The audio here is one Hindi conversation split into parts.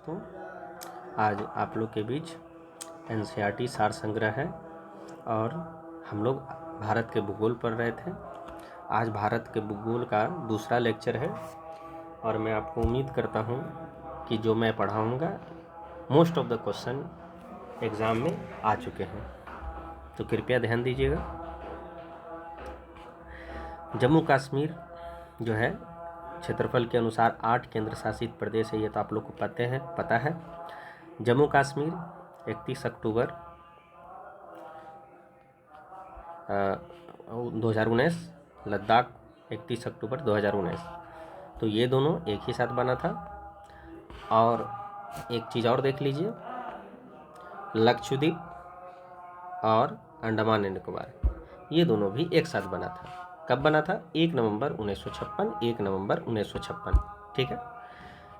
दोस्तों, आज आप लोग के बीच एनसीईआरटी सार संग्रह है और हम लोग भारत के भूगोल पढ़ रहे थे। आज भारत के भूगोल का दूसरा लेक्चर है और मैं आपको उम्मीद करता हूं कि जो मैं पढ़ाऊंगा most of the question exam में आ चुके हैं, तो कृपया ध्यान दीजिएगा। जम्मू कश्मीर जो है क्षेत्रफल के अनुसार 8 केंद्र शासित प्रदेश है, ये तो आप लोग को पता है। जम्मू कश्मीर 31 अक्टूबर 2019, लद्दाख 31 अक्टूबर 2019, तो ये दोनों एक ही साथ बना था। और एक चीज़ और देख लीजिए, लक्षद्वीप और अंडमान एंड निकोबार ये दोनों भी एक साथ बना था। कब बना था? 1 नवंबर 1956, 1 नवंबर 1956। ठीक है,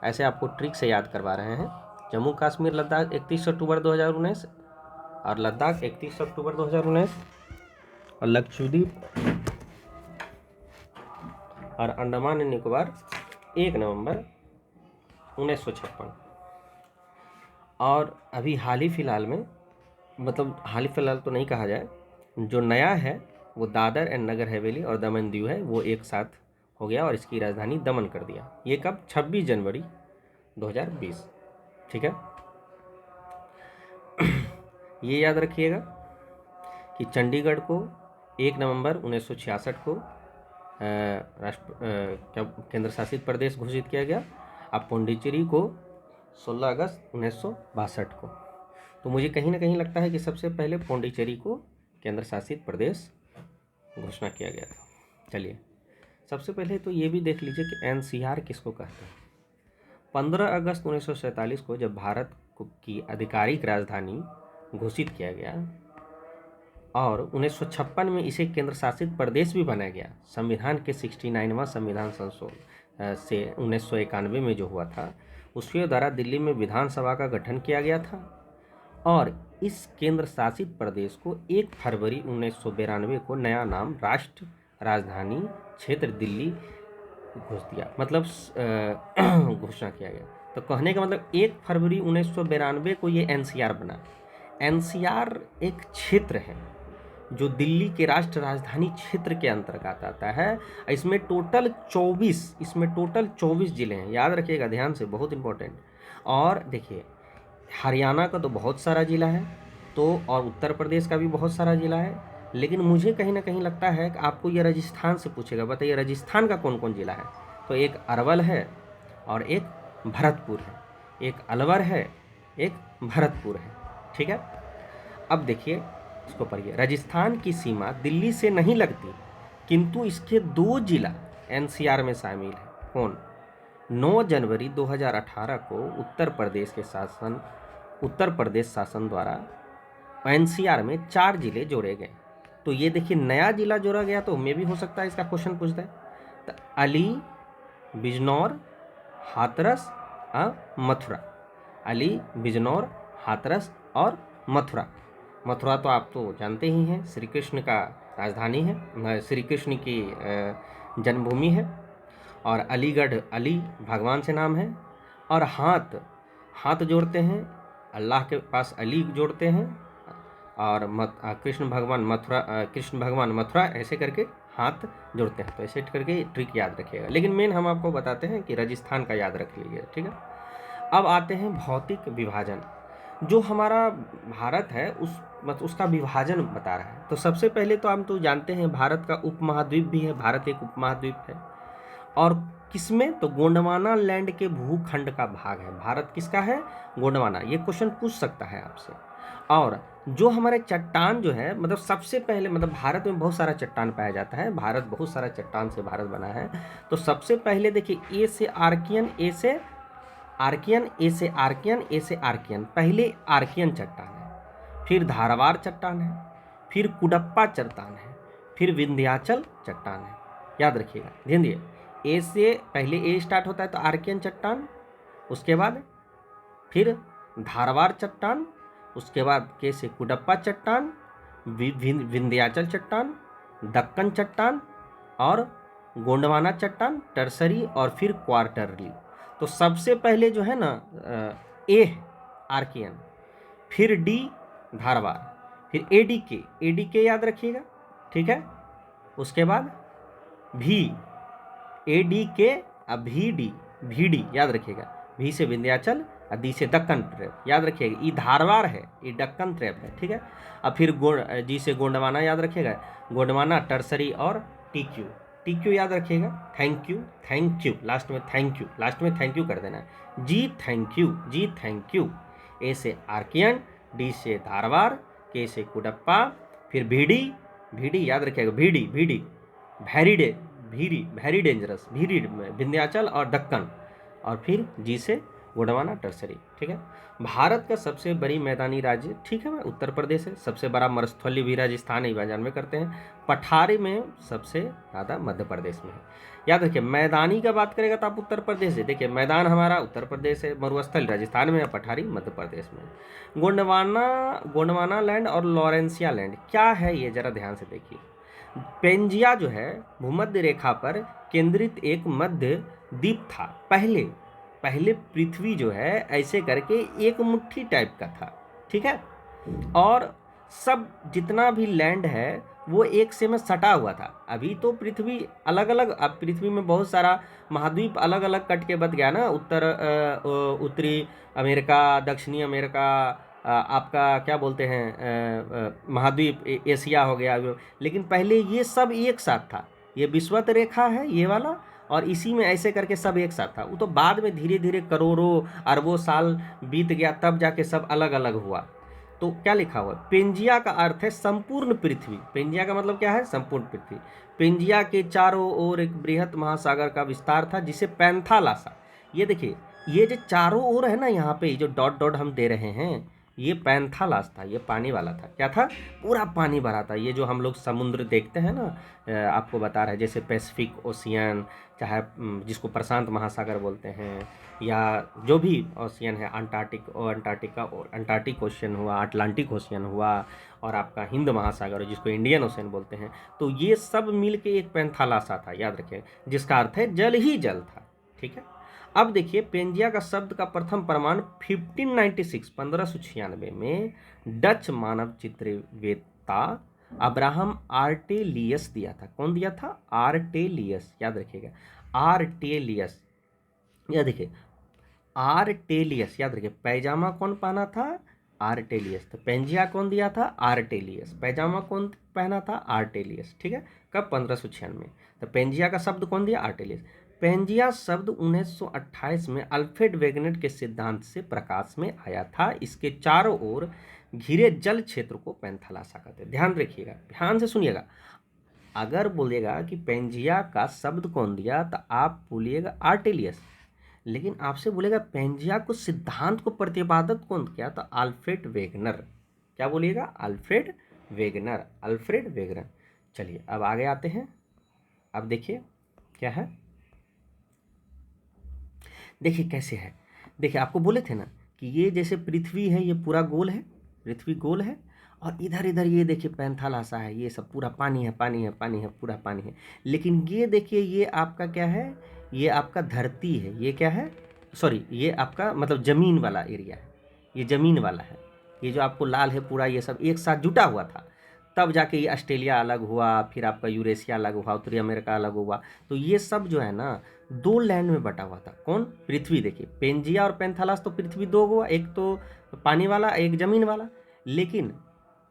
ऐसे आपको ट्रिक से याद करवा रहे हैं। जम्मू कश्मीर लद्दाख 31 अक्टूबर 2019 और लद्दाख 31 अक्टूबर 2019 और लक्षद्वीप और अंडमान एंड निकोबार 1 नवंबर 1956। और अभी हाल ही फिलहाल में, मतलब हाल ही फिलहाल तो नहीं कहा जाए, जो नया है वो दादर एंड नगर हवेली और दमन दीव है, वो एक साथ हो गया और इसकी राजधानी दमन कर दिया। ये कब? 26 जनवरी 2020। ठीक है, ये याद रखिएगा कि चंडीगढ़ को 1 नवंबर 1966 को केंद्र शासित प्रदेश घोषित किया गया। अब पुडुचेरी को 16 अगस्त 1962 को। तो मुझे कहीं ना कहीं लगता है कि सबसे पहले पुडुचेरी को केंद्र शासित प्रदेश घोषणा किया गया था। चलिए, सबसे पहले तो ये भी देख लीजिए कि एनसीआर किसको कहते हैं। 15 अगस्त 1947 को जब भारत की आधिकारिक राजधानी घोषित किया गया और 1956 में इसे केंद्र शासित प्रदेश भी बनाया गया। संविधान के 69वां संविधान संशोधन से 1991 में जो हुआ था, उसके द्वारा दिल्ली में विधानसभा का गठन किया गया था और इस केंद्र शासित प्रदेश को 1 फरवरी 1992 को नया नाम राष्ट्र राजधानी क्षेत्र दिल्ली घोष दिया, मतलब घोषणा किया गया। तो कहने का मतलब 1 फरवरी 1992 को ये एनसीआर बना। एनसीआर एक क्षेत्र है जो दिल्ली के राष्ट्र राजधानी क्षेत्र के अंतर्गत आता है। इसमें टोटल 24 जिले हैं, याद रखिएगा ध्यान से, बहुत इंपॉर्टेंट। और देखिए, हरियाणा का तो बहुत सारा जिला है, तो और उत्तर प्रदेश का भी बहुत सारा जिला है, लेकिन मुझे कहीं ना कहीं लगता है कि आपको ये राजस्थान से पूछेगा। बताइए राजस्थान का कौन कौन जिला है? तो एक अरवल है और एक भरतपुर है, एक अलवर है, एक भरतपुर है। ठीक है, अब देखिए इसको पढ़िए। राजस्थान की सीमा दिल्ली से नहीं लगती, किंतु इसके 2 जिला एनसीआर में शामिल है। कौन? 9 जनवरी 2018 को उत्तर प्रदेश शासन द्वारा एनसीआर में 4 जिले जोड़े गए। तो ये देखिए, नया जिला जोड़ा गया, तो मे भी हो सकता है इसका क्वेश्चन पूछता है। तो अली, बिजनौर, हाथरस, मथुरा। अली, बिजनौर, हाथरस और मथुरा। मथुरा तो आप तो जानते ही हैं, श्री कृष्ण का राजधानी है, श्री कृष्ण की जन्मभूमि है। और अलीगढ़, अली भगवान से नाम है। और हाथ जोड़ते हैं, अल्लाह के पास अली जोड़ते हैं, और कृष्ण भगवान मथुरा, ऐसे करके हाथ जोड़ते हैं। तो ऐसे करके ट्रिक याद रखिएगा, लेकिन मेन हम आपको बताते हैं कि राजस्थान का याद रख लीजिए। ठीक है, अब आते हैं भौतिक विभाजन। जो हमारा भारत है उसका विभाजन बता रहा है। तो सबसे पहले तो हम तो जानते हैं भारत का उपमहाद्वीप भी है, भारत एक उपमहाद्वीप है। और किसमें? तो गोंडवाना लैंड के भूखंड का भाग है। भारत किसका है? गोंडवाना। ये क्वेश्चन पूछ सकता है आपसे। और जो हमारे चट्टान जो है, मतलब सबसे पहले, मतलब भारत में बहुत सारा चट्टान पाया जाता है, भारत बहुत सारा चट्टान से भारत बना है। तो सबसे पहले देखिए, ए से आर्कियन, ए से आर्कियन, ए से आर्कियन, ए से आर्कियन। पहले आर्कियन चट्टान है, फिर धारवाड़ चट्टान है, फिर कुडप्पा चट्टान है, फिर विंध्याचल चट्टान है। याद रखिएगा, ध्यान दिए। ए से पहले ए स्टार्ट होता है तो आर्कियन चट्टान, उसके बाद फिर धारवाड़ चट्टान, उसके बाद के से कुडप्पा चट्टान, विंध्याचल चट्टान, दक्कन चट्टान और गोंडवाना चट्टान टर्सरी, और फिर क्वार्टरली। तो सबसे पहले जो है ना ए है आर्कियन, फिर डी धारवाड़, फिर एडीके याद रखिएगा, ठीक है। उसके बाद भी एडीके, अब भीडी याद रखिएगा, भी से विंध्याचल और डी से दक्कन ट्रैप याद रखिएगा, ये धारवाड़ है, ये दक्कन ट्रैप है, ठीक है। अब फिर जी से गोंडवाना याद रखिएगा, गोंडवाना, टर्सरी और टीक्यू याद रखिएगा। थैंक यू लास्ट में थैंक यू कर देना है। जी थैंक यू। ए से आर्कियन, डी से धारवाड़, के से कुडप्पा, फिर भीडी याद रखिएगा, भीडी वेरी डेंजरस, भीरी विंध्याचल और दक्कन, और फिर जी से गोंडवाना, टर्सरी, ठीक है। भारत का सबसे बड़ी मैदानी राज्य, ठीक है, उत्तर प्रदेश है। सबसे बड़ा मरुस्थलीय भी राजस्थान है, जानवे करते हैं। पठारी में सबसे ज़्यादा मध्य प्रदेश में है। याद रखिए, मैदानी का बात करेगा तो आप उत्तर प्रदेश है, देखिए मैदान हमारा उत्तर प्रदेश है, मरुस्थल राजस्थान में है, पठारी मध्य प्रदेश में। गोंडवाना लैंड और लॉरेंसिया लैंड क्या है, ये जरा ध्यान से देखिए। पेंजिया जो है भूमध्य रेखा पर केंद्रित एक मध्य द्वीप था। पहले पृथ्वी जो है ऐसे करके एक मुट्ठी टाइप का था, ठीक है, और सब जितना भी लैंड है वो एक से में सटा हुआ था। अभी तो पृथ्वी अलग अलग, अब पृथ्वी में बहुत सारा महाद्वीप अलग अलग कट के बच गया ना, उत्तरी अमेरिका, दक्षिणी अमेरिका, आपका क्या बोलते हैं महाद्वीप एशिया हो गया। लेकिन पहले ये सब एक साथ था, ये विषुवत रेखा है ये वाला, और इसी में ऐसे करके सब एक साथ था। वो तो बाद में धीरे धीरे करोड़ों अरबों साल बीत गया, तब जाके सब अलग अलग हुआ। तो क्या लिखा हुआ, पेंजिया का अर्थ है संपूर्ण पृथ्वी। पेंजिया का मतलब क्या है, संपूर्ण पृथ्वी। पेंजिया के चारों ओर एक बृहत महासागर का विस्तार था जिसे पैंथालासा, ये देखिए, ये जो चारों ओर है ना, यहाँ पे जो डॉट डॉट हम दे रहे हैं, ये पैंथालास था, ये पानी वाला था। क्या था, पूरा पानी भरा था। ये जो हम लोग समुद्र देखते हैं ना, आपको बता रहे हैं, जैसे पैसिफिक ओशियन, चाहे जिसको प्रशांत महासागर बोलते हैं, या जो भी ओशियन है, अंटार्कटिक ओशियन हुआ, अटलांटिक ओशियन हुआ, और आपका हिंद महासागर जिसको इंडियन ओशियन बोलते हैं, तो ये सब मिल के एक पैंथालासा था, याद रखें, जिसका अर्थ है जल ही जल था, ठीक है। अब देखिए, पेंजिया का शब्द का प्रथम प्रमाण 1596 में डच मानव चित्रवेत्ता अब्राहम आर्टेलियस दिया था। कौन दिया था, आर्टेलियस, याद रखिएगा, आर्टेलियस। यह देखिए, आर्टेलियस, याद रखिए, पैजामा कौन पहना था, आर्टेलियस। तो पेंजिया कौन दिया था, आर्टेलियस। पैजामा कौन पहना था, आर्टेलियस, ठीक है। कब, 1596। तो पेंजिया का शब्द कौन दिया, आर्टेलियस। पेंजिया शब्द 1928 में अल्फ्रेड वेगनेट के सिद्धांत से प्रकाश में आया था। इसके चारों ओर घिरे जल क्षेत्र को पैंथालासा कहते हैं। ध्यान रखिएगा, ध्यान से सुनिएगा। अगर बोलेगा कि पेंजिया का शब्द कौन दिया, तो आप बोलिएगा आर्टेलियस। लेकिन आपसे बोलेगा पेंजिया को सिद्धांत को प्रतिपादित कौन किया, तो अल्फ्रेड वेगनर। क्या बोलिएगा, अल्फ्रेड वेगनर। चलिए अब आगे आते हैं। अब देखिए क्या है, देखिए कैसे है। देखिए, आपको बोले थे ना कि ये जैसे पृथ्वी है, ये पूरा गोल है, पृथ्वी गोल है, और इधर इधर ये देखिए पैंथालासा है, ये सब पूरा पानी है, पूरा पानी है। लेकिन ये देखिए, ये आपका क्या है, ये आपका धरती है, ये क्या है, सॉरी, ये आपका मतलब ज़मीन वाला एरिया है, ये ज़मीन वाला है। ये जो आपको लाल है पूरा, ये सब एक साथ जुटा हुआ था, तब जाके ये ऑस्ट्रेलिया अलग हुआ, फिर आपका यूरेशिया अलग हुआ, उत्तरी अमेरिका अलग हुआ। तो ये सब जो है ना, दो लैंड में बटा हुआ था। कौन, पृथ्वी। देखिए, पेंजिया और पैंथालास तो पृथ्वी दो हुआ, एक तो पानी वाला, एक ज़मीन वाला। लेकिन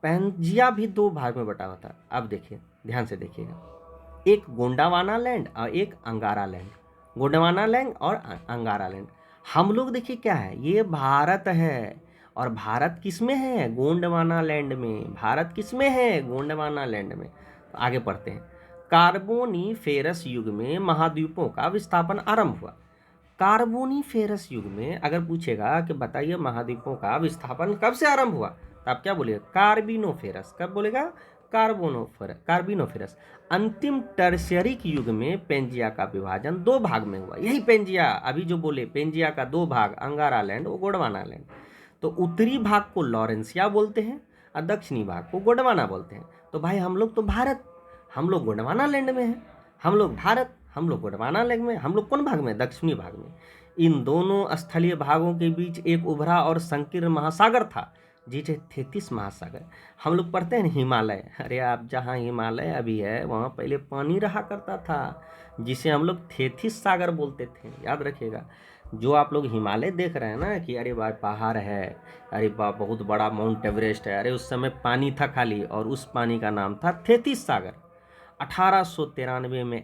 पेंजिया भी दो भाग में बटा हुआ था। अब देखिए, ध्यान से देखिएगा, एक गोंडवाना लैंड और एक अंगारा लैंड। गोंडवाना लैंड और अंगारा लैंड। हम लोग देखिए क्या है, ये भारत है, और भारत किस में है, गोंडवाना लैंड में। भारत किस में है, गोंडवाना लैंड में। तो आगे पढ़ते हैं। कार्बोनीफेरस युग में महाद्वीपों का विस्थापन आरंभ हुआ। कार्बोनीफेरस युग में अगर पूछेगा कि बताइए महाद्वीपों का विस्थापन कब से आरंभ हुआ, तो आप क्या बोलेगा, कार्बिनोफेरस। कब बोलेगा, कार्बिनोफेरस। अंतिम टर्शियरी युग में पेंजिया का विभाजन दो भाग में हुआ। यही पेंजिया, अभी जो बोले पेंजिया का दो भाग, अंगारा लैंड और गोंडवाना लैंड। तो उत्तरी भाग को लॉरेंसिया बोलते हैं और दक्षिणी भाग को गोंडवाना बोलते हैं। तो भाई हम लोग तो भारत, हम लोग गोंडवाना लैंड में हैं, हम लोग भारत, हम लोग गोंडवाना लैंड में। हम लोग कौन भाग में, दक्षिणी भाग में। इन दोनों स्थलीय भागों के बीच एक उभरा और संकीर्ण महासागर था, जिसे थेतीस महासागर। हम लोग पढ़ते हैं ना हिमालय, अरे आप जहाँ हिमालय अभी है वहाँ पहले पानी रहा करता था, जिसे हम लोग थेतीस सागर बोलते थे, याद रखिएगा। जो आप लोग हिमालय देख रहे हैं ना कि अरे भाई पहाड़ है, अरे वाह बहुत बड़ा माउंट एवरेस्ट है, अरे उस समय पानी था खाली, और उस पानी का नाम था थेतीस सागर। 1893 में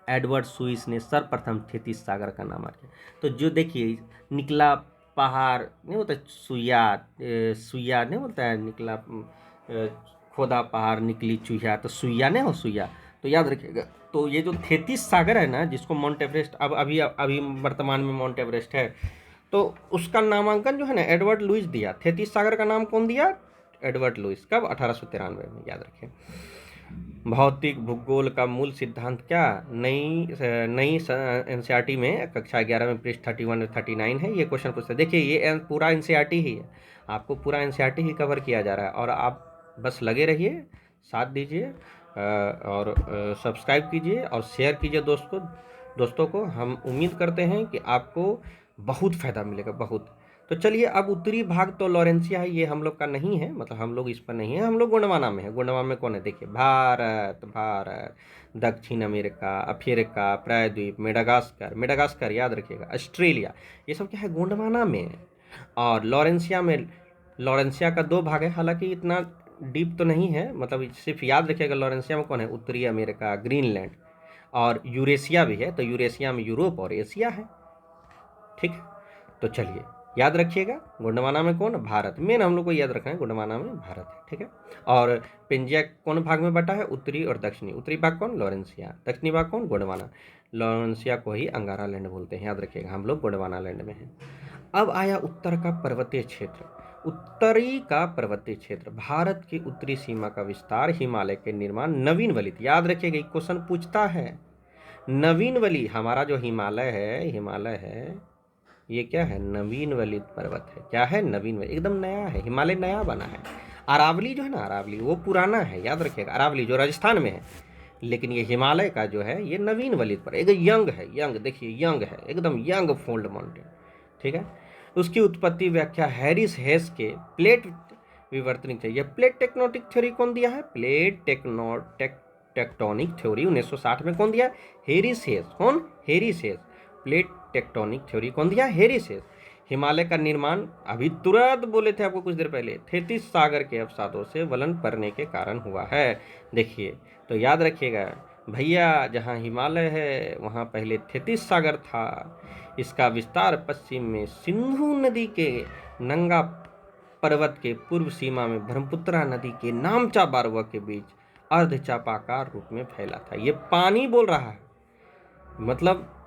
एडवर्ड सुइस ने सर्वप्रथम थेतीस सागर का नाम रखा। तो जो देखिए निकला पहाड़ नहीं होता, सुइया नहीं होता है, निकला खोदा पहाड़ निकली चूहिया, तो सुइया नहीं हो सुइया, तो याद रखिएगा। तो ये जो थेतीस सागर है ना, जिसको माउंट एवरेस्ट अब अभी अभी वर्तमान में माउंट एवरेस्ट है, तो उसका नामांकन जो है ना एडवर्ड लुइस दिया। थेतीस सागर का नाम कौन दिया? Edward Louis. कब? 1893 में, याद रखें। भौतिक भूगोल का मूल सिद्धांत क्या? नई एनसीईआरटी में कक्षा 11 में पृष्ठ 31 और 39 है, ये क्वेश्चन पूछते हैं। देखिए ये पूरा एनसीईआरटी ही है, आपको पूरा एनसीईआरटी ही कवर किया जा रहा है, और आप बस लगे रहिए, साथ दीजिए, और सब्सक्राइब कीजिए और शेयर कीजिए दोस्तों को। हम उम्मीद करते हैं कि आपको बहुत फ़ायदा मिलेगा, बहुत। तो चलिए, अब उत्तरी भाग तो लॉरेंसिया है, ये हम लोग का नहीं है, मतलब हम लोग इस पर नहीं है, हम लोग गोंडवाना में है। गोंडवाना में कौन है? देखिए, भारत, दक्षिण अफ्रीका, प्रायद्वीप, मेडागास्कर याद रखिएगा, ऑस्ट्रेलिया, ये सब क्या है? गोंडवाना में है। और लॉरेंसिया का दो भाग है, हालांकि इतना डीप तो नहीं है, मतलब सिर्फ याद रखिएगा लॉरेंसिया में कौन है? उत्तरी अमेरिका, ग्रीनलैंड, और यूरेशिया भी है। तो यूरेशिया में यूरोप और एशिया है, ठीक है। तो चलिए याद रखिएगा, गोंडवाना में कौन? भारत। मेन हम लोग को याद रखना है, गोंडवाना में भारत है, ठीक है। और पेंजिया कौन भाग में बटा है? उत्तरी और दक्षिणी। उत्तरी भाग कौन? लॉरेंसिया। दक्षिणी भाग कौन? गोंडवाना। लॉरेंसिया को ही अंगारा लैंड बोलते हैं, याद रखिएगा, हम लोग गोंडवाना लैंड में हैं। अब आया उत्तर का पर्वतीय क्षेत्र। उत्तरी का पर्वतीय क्षेत्र, भारत की उत्तरी सीमा का विस्तार, हिमालय के निर्माण, नवीन वलित। याद रखिएगा, एक क्वेश्चन पूछता है, नवीन वली, हमारा जो हिमालय है, ये क्या है? नवीन वलित पर्वत है। क्या है? नवीन वलित, एकदम नया है, हिमालय नया बना है। अरावली जो है ना, अरावली वो पुराना है, याद रखिएगा, अरावली जो राजस्थान में है, लेकिन ये हिमालय का जो है ये नवीन वलित पर, एक यंग है, यंग, देखिए यंग है, एकदम यंग फोल्ड माउंटेन, ठीक है। उसकी उत्पत्ति व्याख्या हैरिस हेस के प्लेट विवर्तनिक थ्योरी। ये प्लेट टेक्टोनिक थ्योरी कौन दिया है? टेक्टोनिक थ्योरी 1960 में कौन दिया? हैरिस हेस। कौन? हैरिस हेस। प्लेट टेक्टोनिक थ्योरी कौन दिया? हैरिस हेस। हिमालय का निर्माण अभी तुरंत बोले थे आपको कुछ देर पहले, थेतीस सागर के अवसादों से वलन पड़ने के कारण हुआ है। देखिए, तो याद रखिएगा भैया, जहाँ हिमालय है वहाँ पहले थेतीस सागर था। इसका विस्तार पश्चिम में सिंधु नदी के नंगा पर्वत के पूर्व सीमा में ब्रह्मपुत्रा नदी के नामचा बारवा के बीच अर्धचापाकार रूप में फैला था। ये पानी बोल रहा है, मतलब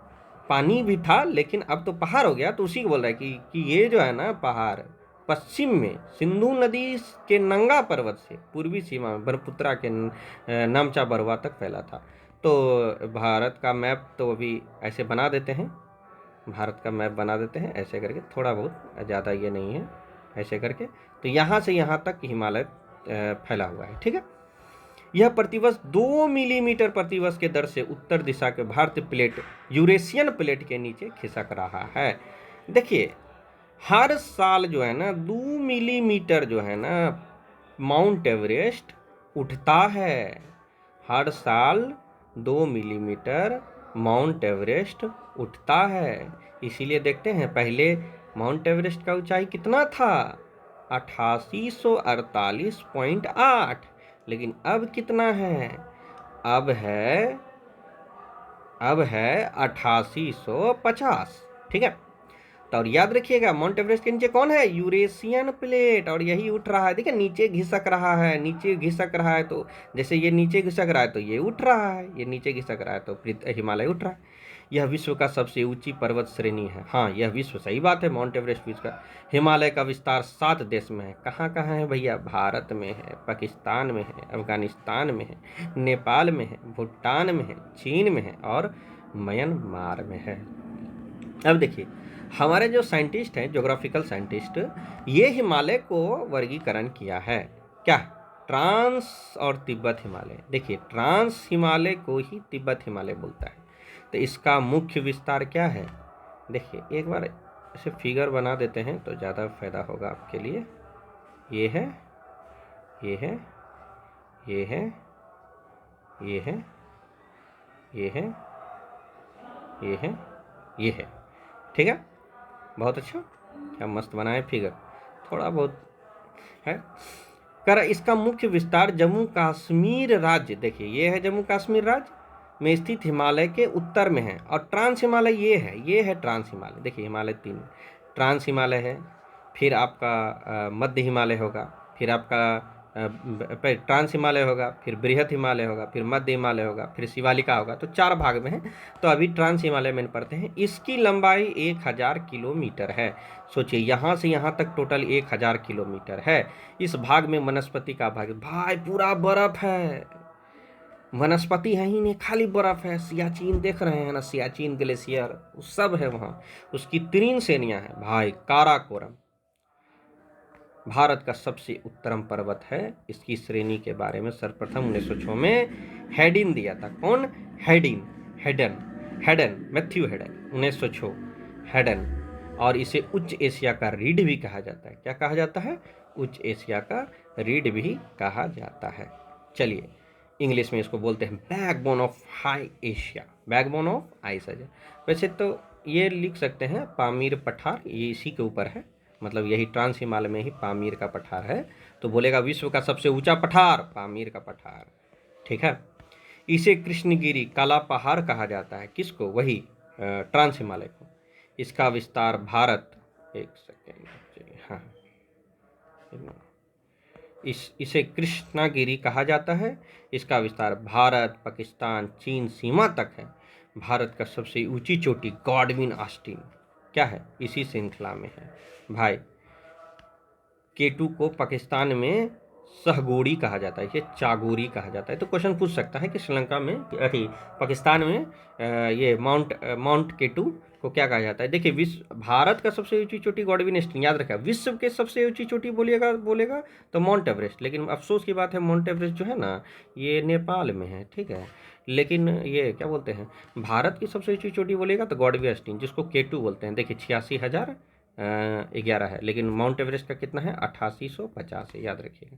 पानी भी था, लेकिन अब तो पहाड़ हो गया, तो उसी को बोल रहा है कि ये जो है ना पहाड़ पश्चिम में सिंधु नदी के नंगा पर्वत से पूर्वी सीमा में ब्रह्मपुत्रा के नामचा बरवा तक फैला था। तो भारत का मैप तो अभी ऐसे बना देते हैं, भारत का मैप बना देते हैं ऐसे करके, थोड़ा बहुत, ज़्यादा ये नहीं है, ऐसे करके। तो यहाँ से यहाँ तक हिमालय फैला हुआ है, ठीक है। यह प्रतिवर्ष 2 मिलीमीटर प्रतिवर्ष के दर से उत्तर दिशा के भारतीय प्लेट यूरेशियन प्लेट के नीचे खिसक रहा है। देखिए, हर साल जो है ना 2 मिलीमीटर जो है ना माउंट एवरेस्ट उठता है। हर साल 2 मिलीमीटर माउंट एवरेस्ट उठता है। इसीलिए देखते हैं, पहले माउंट एवरेस्ट का ऊंचाई कितना था? 8848, लेकिन अब कितना है? अब है 8850, ठीक है। तो और याद रखिएगा, माउंट एवरेस्ट के नीचे कौन है? यूरेशियन प्लेट, और यही उठ रहा है। देखिए नीचे घिसक रहा है, नीचे घिसक रहा है, तो जैसे ये नीचे घिसक रहा है तो ये उठ रहा है, ये नीचे घिसक रहा है तो हिमालय उठ रहा है। यह विश्व का सबसे ऊंची पर्वत श्रेणी है। हाँ, यह विश्व, सही बात है, माउंट एवरेस्ट विश्व का। हिमालय का विस्तार 7 देश में है। कहाँ कहाँ है भैया? भारत में है, पाकिस्तान में है, अफगानिस्तान में है, नेपाल में है, भूटान में है, चीन में है, और म्यांमार में है। अब देखिए, हमारे जो साइंटिस्ट हैं, ज्योग्राफिकल साइंटिस्ट, ये हिमालय को वर्गीकरण किया है क्या? ट्रांस और तिब्बत हिमालय। देखिए, ट्रांस हिमालय को ही तिब्बत हिमालय बोलता है। तो इसका मुख्य विस्तार क्या है? देखिए एक बार इसे फिगर बना देते हैं तो ज़्यादा फायदा होगा आपके लिए। ये है, ये है, ये है, ये है, ये है, ये है, ये है, ठीक है। बहुत अच्छा, क्या मस्त बनाए फिगर, थोड़ा बहुत है। कर इसका मुख्य विस्तार जम्मू कश्मीर राज्य, देखिए ये है जम्मू कश्मीर राज्य में स्थित हिमालय के उत्तर में है, और ट्रांस हिमालय ये है ट्रांस हिमालय। देखिए हिमालय तीन, ट्रांस हिमालय है, फिर आपका मध्य हिमालय होगा, फिर आपका ट्रांस हिमालय होगा, फिर बृहद हिमालय होगा, फिर मध्य हिमालय होगा, फिर शिवालिका होगा। तो 4 भाग में है। तो अभी ट्रांस हिमालय में पढ़ते हैं। इसकी लंबाई 1000 किलोमीटर है। सोचिए यहाँ से यहाँ तक टोटल 1000 किलोमीटर है। इस भाग में वनस्पति का भाग, भाई पूरा बर्फ है, वनस्पति है ही नहीं, खाली बर्फ है। सियाचिन देख रहे हैं ना, सियाचिन ग्लेशियर सब है वहाँ। उसकी 3 श्रेणियाँ हैं भाई। काराकोरम भारत का सबसे उत्तरम पर्वत है। इसकी श्रेणी के बारे में सर्वप्रथम 1906 में हेडिन दिया था। कौन? Hayden, Matthew Hayden, 1906 Hayden. और इसे उच्च एशिया का रीढ़ भी कहा जाता है। क्या कहा जाता है? उच्च एशिया का रीढ़ भी कहा जाता है। चलिए इंग्लिश में इसको बोलते हैं backbone of high Asia, backbone of ice Asia. वैसे तो ये लिख सकते हैं पामीर पठार, ये इसी के ऊपर है, मतलब यही ट्रांस हिमालय में ही पामीर का पठार है। तो बोलेगा विश्व का सबसे ऊंचा पठार पामीर का पठार, ठीक है। इसे कृष्णगिरी काला पहाड़ कहा जाता है। किसको? वही ट्रांस हिमालय को। इसका विस्तार भारत, एक सेकेंड, हाँ, इसे कृष्णागिरी कहा जाता है। इसका विस्तार भारत, पाकिस्तान, चीन सीमा तक है। भारत का सबसे ऊंची चोटी गॉडविन ऑस्टिन क्या है? इसी श्रृंखला में है भाई। केटू को पाकिस्तान में सहगोरी कहा जाता है, ये चागोरी कहा जाता है। तो क्वेश्चन पूछ सकता है कि श्रीलंका में, अरे पाकिस्तान में ये माउंट केटू को क्या कहा जाता है? देखिए विश्व, भारत का सबसे ऊंची चोटी गॉडविन ऑस्टिन, याद रखा। विश्व के सबसे ऊंची चोटी बोलेगा तो माउंट एवरेस्ट। लेकिन अफसोस की बात है, माउंट एवरेस्ट जो है ना, ये नेपाल में है, ठीक है। लेकिन ये क्या बोलते हैं, भारत की सबसे ऊंची चोटी बोलेगा तो गॉडविन ऑस्टिन, जिसको केटू बोलते हैं। देखिए 86,011 है। लेकिन माउंट एवरेस्ट का कितना है? 8850 है, याद रखिएगा।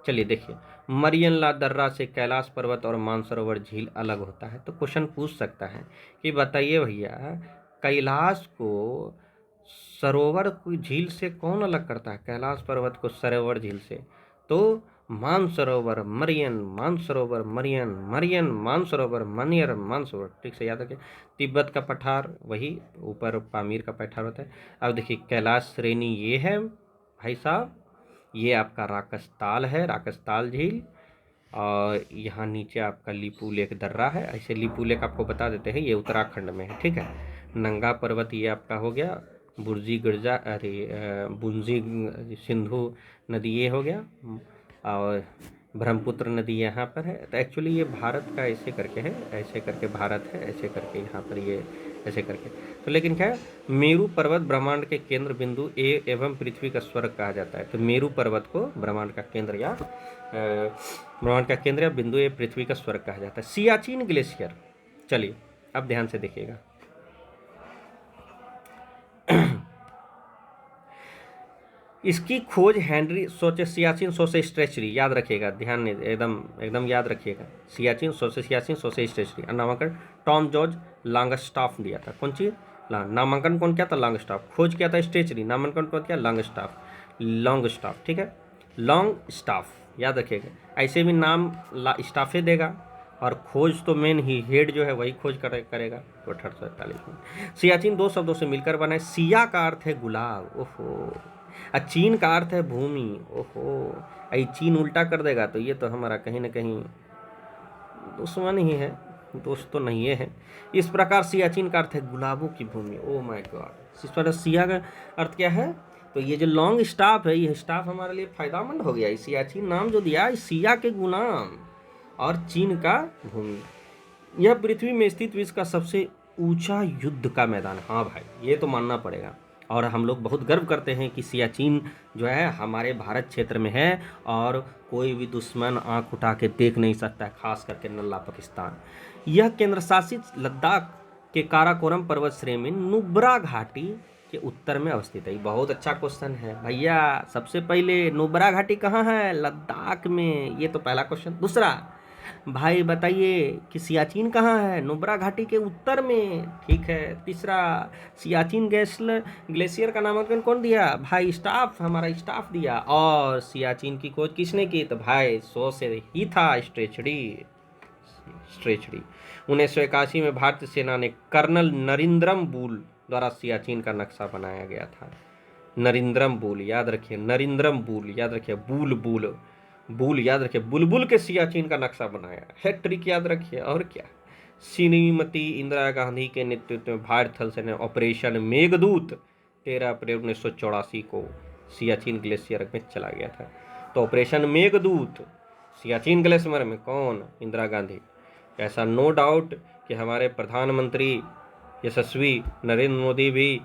चलिए देखिए, मरियन ला दर्रा से कैलाश पर्वत और मानसरोवर झील अलग होता है। तो क्वेश्चन पूछ सकता है कि बताइए भैया, कैलाश को सरोवर कोई झील से कौन अलग करता है? कैलाश पर्वत को सरोवर झील से। तो Mansarovar Marion, Mansarovar Marion, Marion Mansarovar, Maniyar Mansarovar, ठीक से याद रखें। तिब्बत का पठार वही ऊपर पामीर का पठार होता है। अब देखिए कैलाश श्रेणी ये है भाई साहब, ये आपका राकसताल है, राकसताल झील। और यहाँ नीचे आपका लिपू लेक दर्रा है। ऐसे लिपू लेक आपको बता देते हैं, ये उत्तराखंड में है, ठीक है। नंगा पर्वत ये आपका हो गया, बुर्जी गिरजा, अरे बुंजी सिंधु नदी ये हो गया, और ब्रह्मपुत्र नदी यहाँ पर है। तो एक्चुअली ये भारत का ऐसे करके है, ऐसे करके भारत है, ऐसे करके यहाँ पर ये ऐसे करके। तो लेकिन क्या है, मेरू पर्वत ब्रह्मांड के केंद्र बिंदु एवं पृथ्वी का स्वर्ग कहा जाता है। तो मेरू पर्वत को ब्रह्मांड का केंद्र या बिंदु ए पृथ्वी का स्वर्ग कहा जाता है। सियाचिन ग्लेशियर, चलिए अब ध्यान से देखिएगा। इसकी खोज हेनरी सियाचिन सोसे स्ट्रेचरी, याद रखिएगा, ध्यान एकदम याद रखिएगा। सियाचिन सोसे स्ट्रेचरी। नामांकन टॉम जॉर्ज लॉन्गस्टॉफ दिया था। कौन चीज? नामांकन कौन किया था? लॉन्गस्टॉफ। खोज किया था स्ट्रेचरी, नामांकन कौन किया? लॉन्गस्टॉफ, ठीक है। लॉन्गस्टॉफ याद रखिएगा। ऐसे भी नाम स्टाफे देगा, और खोज तो मेन ही हेड जो है वही खोज करेगा। तो 1841 में सियाचिन 2 शब्दों से मिलकर बना है। सिया का अर्थ है गुलाब, ओहो, चीन का अर्थ है भूमि, ओहो। चीन उल्टा कर देगा तो ये तो हमारा कहीं ना कहीं दुश्मन ही है, दोस्त तो नहीं है। इस प्रकार सियाचिन का अर्थ है गुलाबों की भूमि। Oh my God. इस पर सिया का अर्थ क्या है? तो ये जो लॉन्ग स्टाफ है, ये स्टाफ हमारे लिए फायदेमंद हो गया। सियाचिन नाम जो दिया, सिया के गुलाम और चीन का भूमि। यह पृथ्वी में स्थित विश्व का सबसे ऊंचा युद्ध का मैदान। हाँ भाई, ये तो मानना पड़ेगा। और हम लोग बहुत गर्व करते हैं कि सियाचिन जो है हमारे भारत क्षेत्र में है, और कोई भी दुश्मन आंख उठा के देख नहीं सकता है, खास करके नल्ला पाकिस्तान। यह केंद्र शासित लद्दाख के काराकोरम पर्वत श्रेणी में नुब्रा घाटी के उत्तर में अवस्थित है। बहुत अच्छा क्वेश्चन है भैया। सबसे पहले नुब्रा घाटी कहाँ है? लद्दाख में। ये तो पहला क्वेश्चन। दूसरा भाई बताइए कि सियाचिन कहाँ है? नुब्रा घाटी के उत्तर में। ठीक है। तीसरा सियाचिन ग्लेशियर का नामांकन कौन दिया? भाई स्टाफ, हमारा स्टाफ दिया। और सियाचिन की खोज किसने की? तो भाई 100 से ही था, स्ट्रेचडी। 1981 में भारतीय सेना ने कर्नल नरिंद्रम बूल द्वारा सियाचिन का नक्शा बनाया गया था। नरिंद्रम बूल याद रखिए, नरिंद्रम बूल याद रखिए, बूल बूल बूल याद रखिए, बुलबुल के सियाचिन का नक्शा बनाया है। ट्रिक याद रखिए। और क्या, श्रीमती इंदिरा गांधी के नेतृत्व में भारतीय थल सेना ऑपरेशन मेघदूत 13 अप्रैल 1984 को सियाचिन ग्लेशियर में चला गया था। तो ऑपरेशन मेघदूत सियाचिन ग्लेशियर में कौन? इंदिरा गांधी। ऐसा नो डाउट कि हमारे प्रधानमंत्री यशस्वी नरेंद्र मोदी भी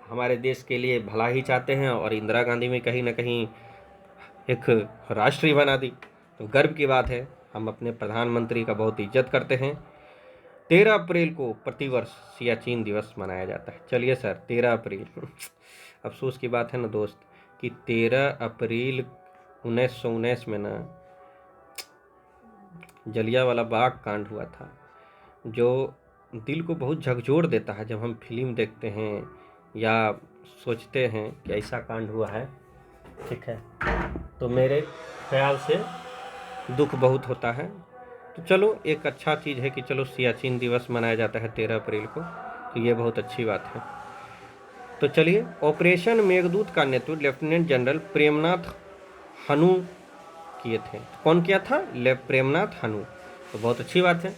हमारे देश के लिए भला ही चाहते हैं, और इंदिरा गांधी में कहीं ना कहीं एक राष्ट्रीय बना दी। तो गर्व की बात है, हम अपने प्रधानमंत्री का बहुत इज्जत करते हैं। 13 अप्रैल को प्रतिवर्ष सियाचिन दिवस मनाया जाता है। चलिए सर, 13 अप्रैल अफसोस की बात है ना दोस्त कि 13 अप्रैल 1919 में ना जलियांवाला बाग कांड हुआ था, जो दिल को बहुत झकझोर देता है जब हम फिल्म देखते हैं या सोचते हैं कि ऐसा कांड हुआ है। ठीक है, तो मेरे ख्याल से दुख बहुत होता है। तो चलो, एक अच्छा चीज़ है कि चलो सियाचिन दिवस मनाया जाता है 13 अप्रैल को, तो ये बहुत अच्छी बात है। तो चलिए, ऑपरेशन मेघदूत का नेतृत्व लेफ्टिनेंट जनरल प्रेमनाथ हनु किए थे। तो कौन किया था? प्रेमनाथ हनु। तो बहुत अच्छी बात है।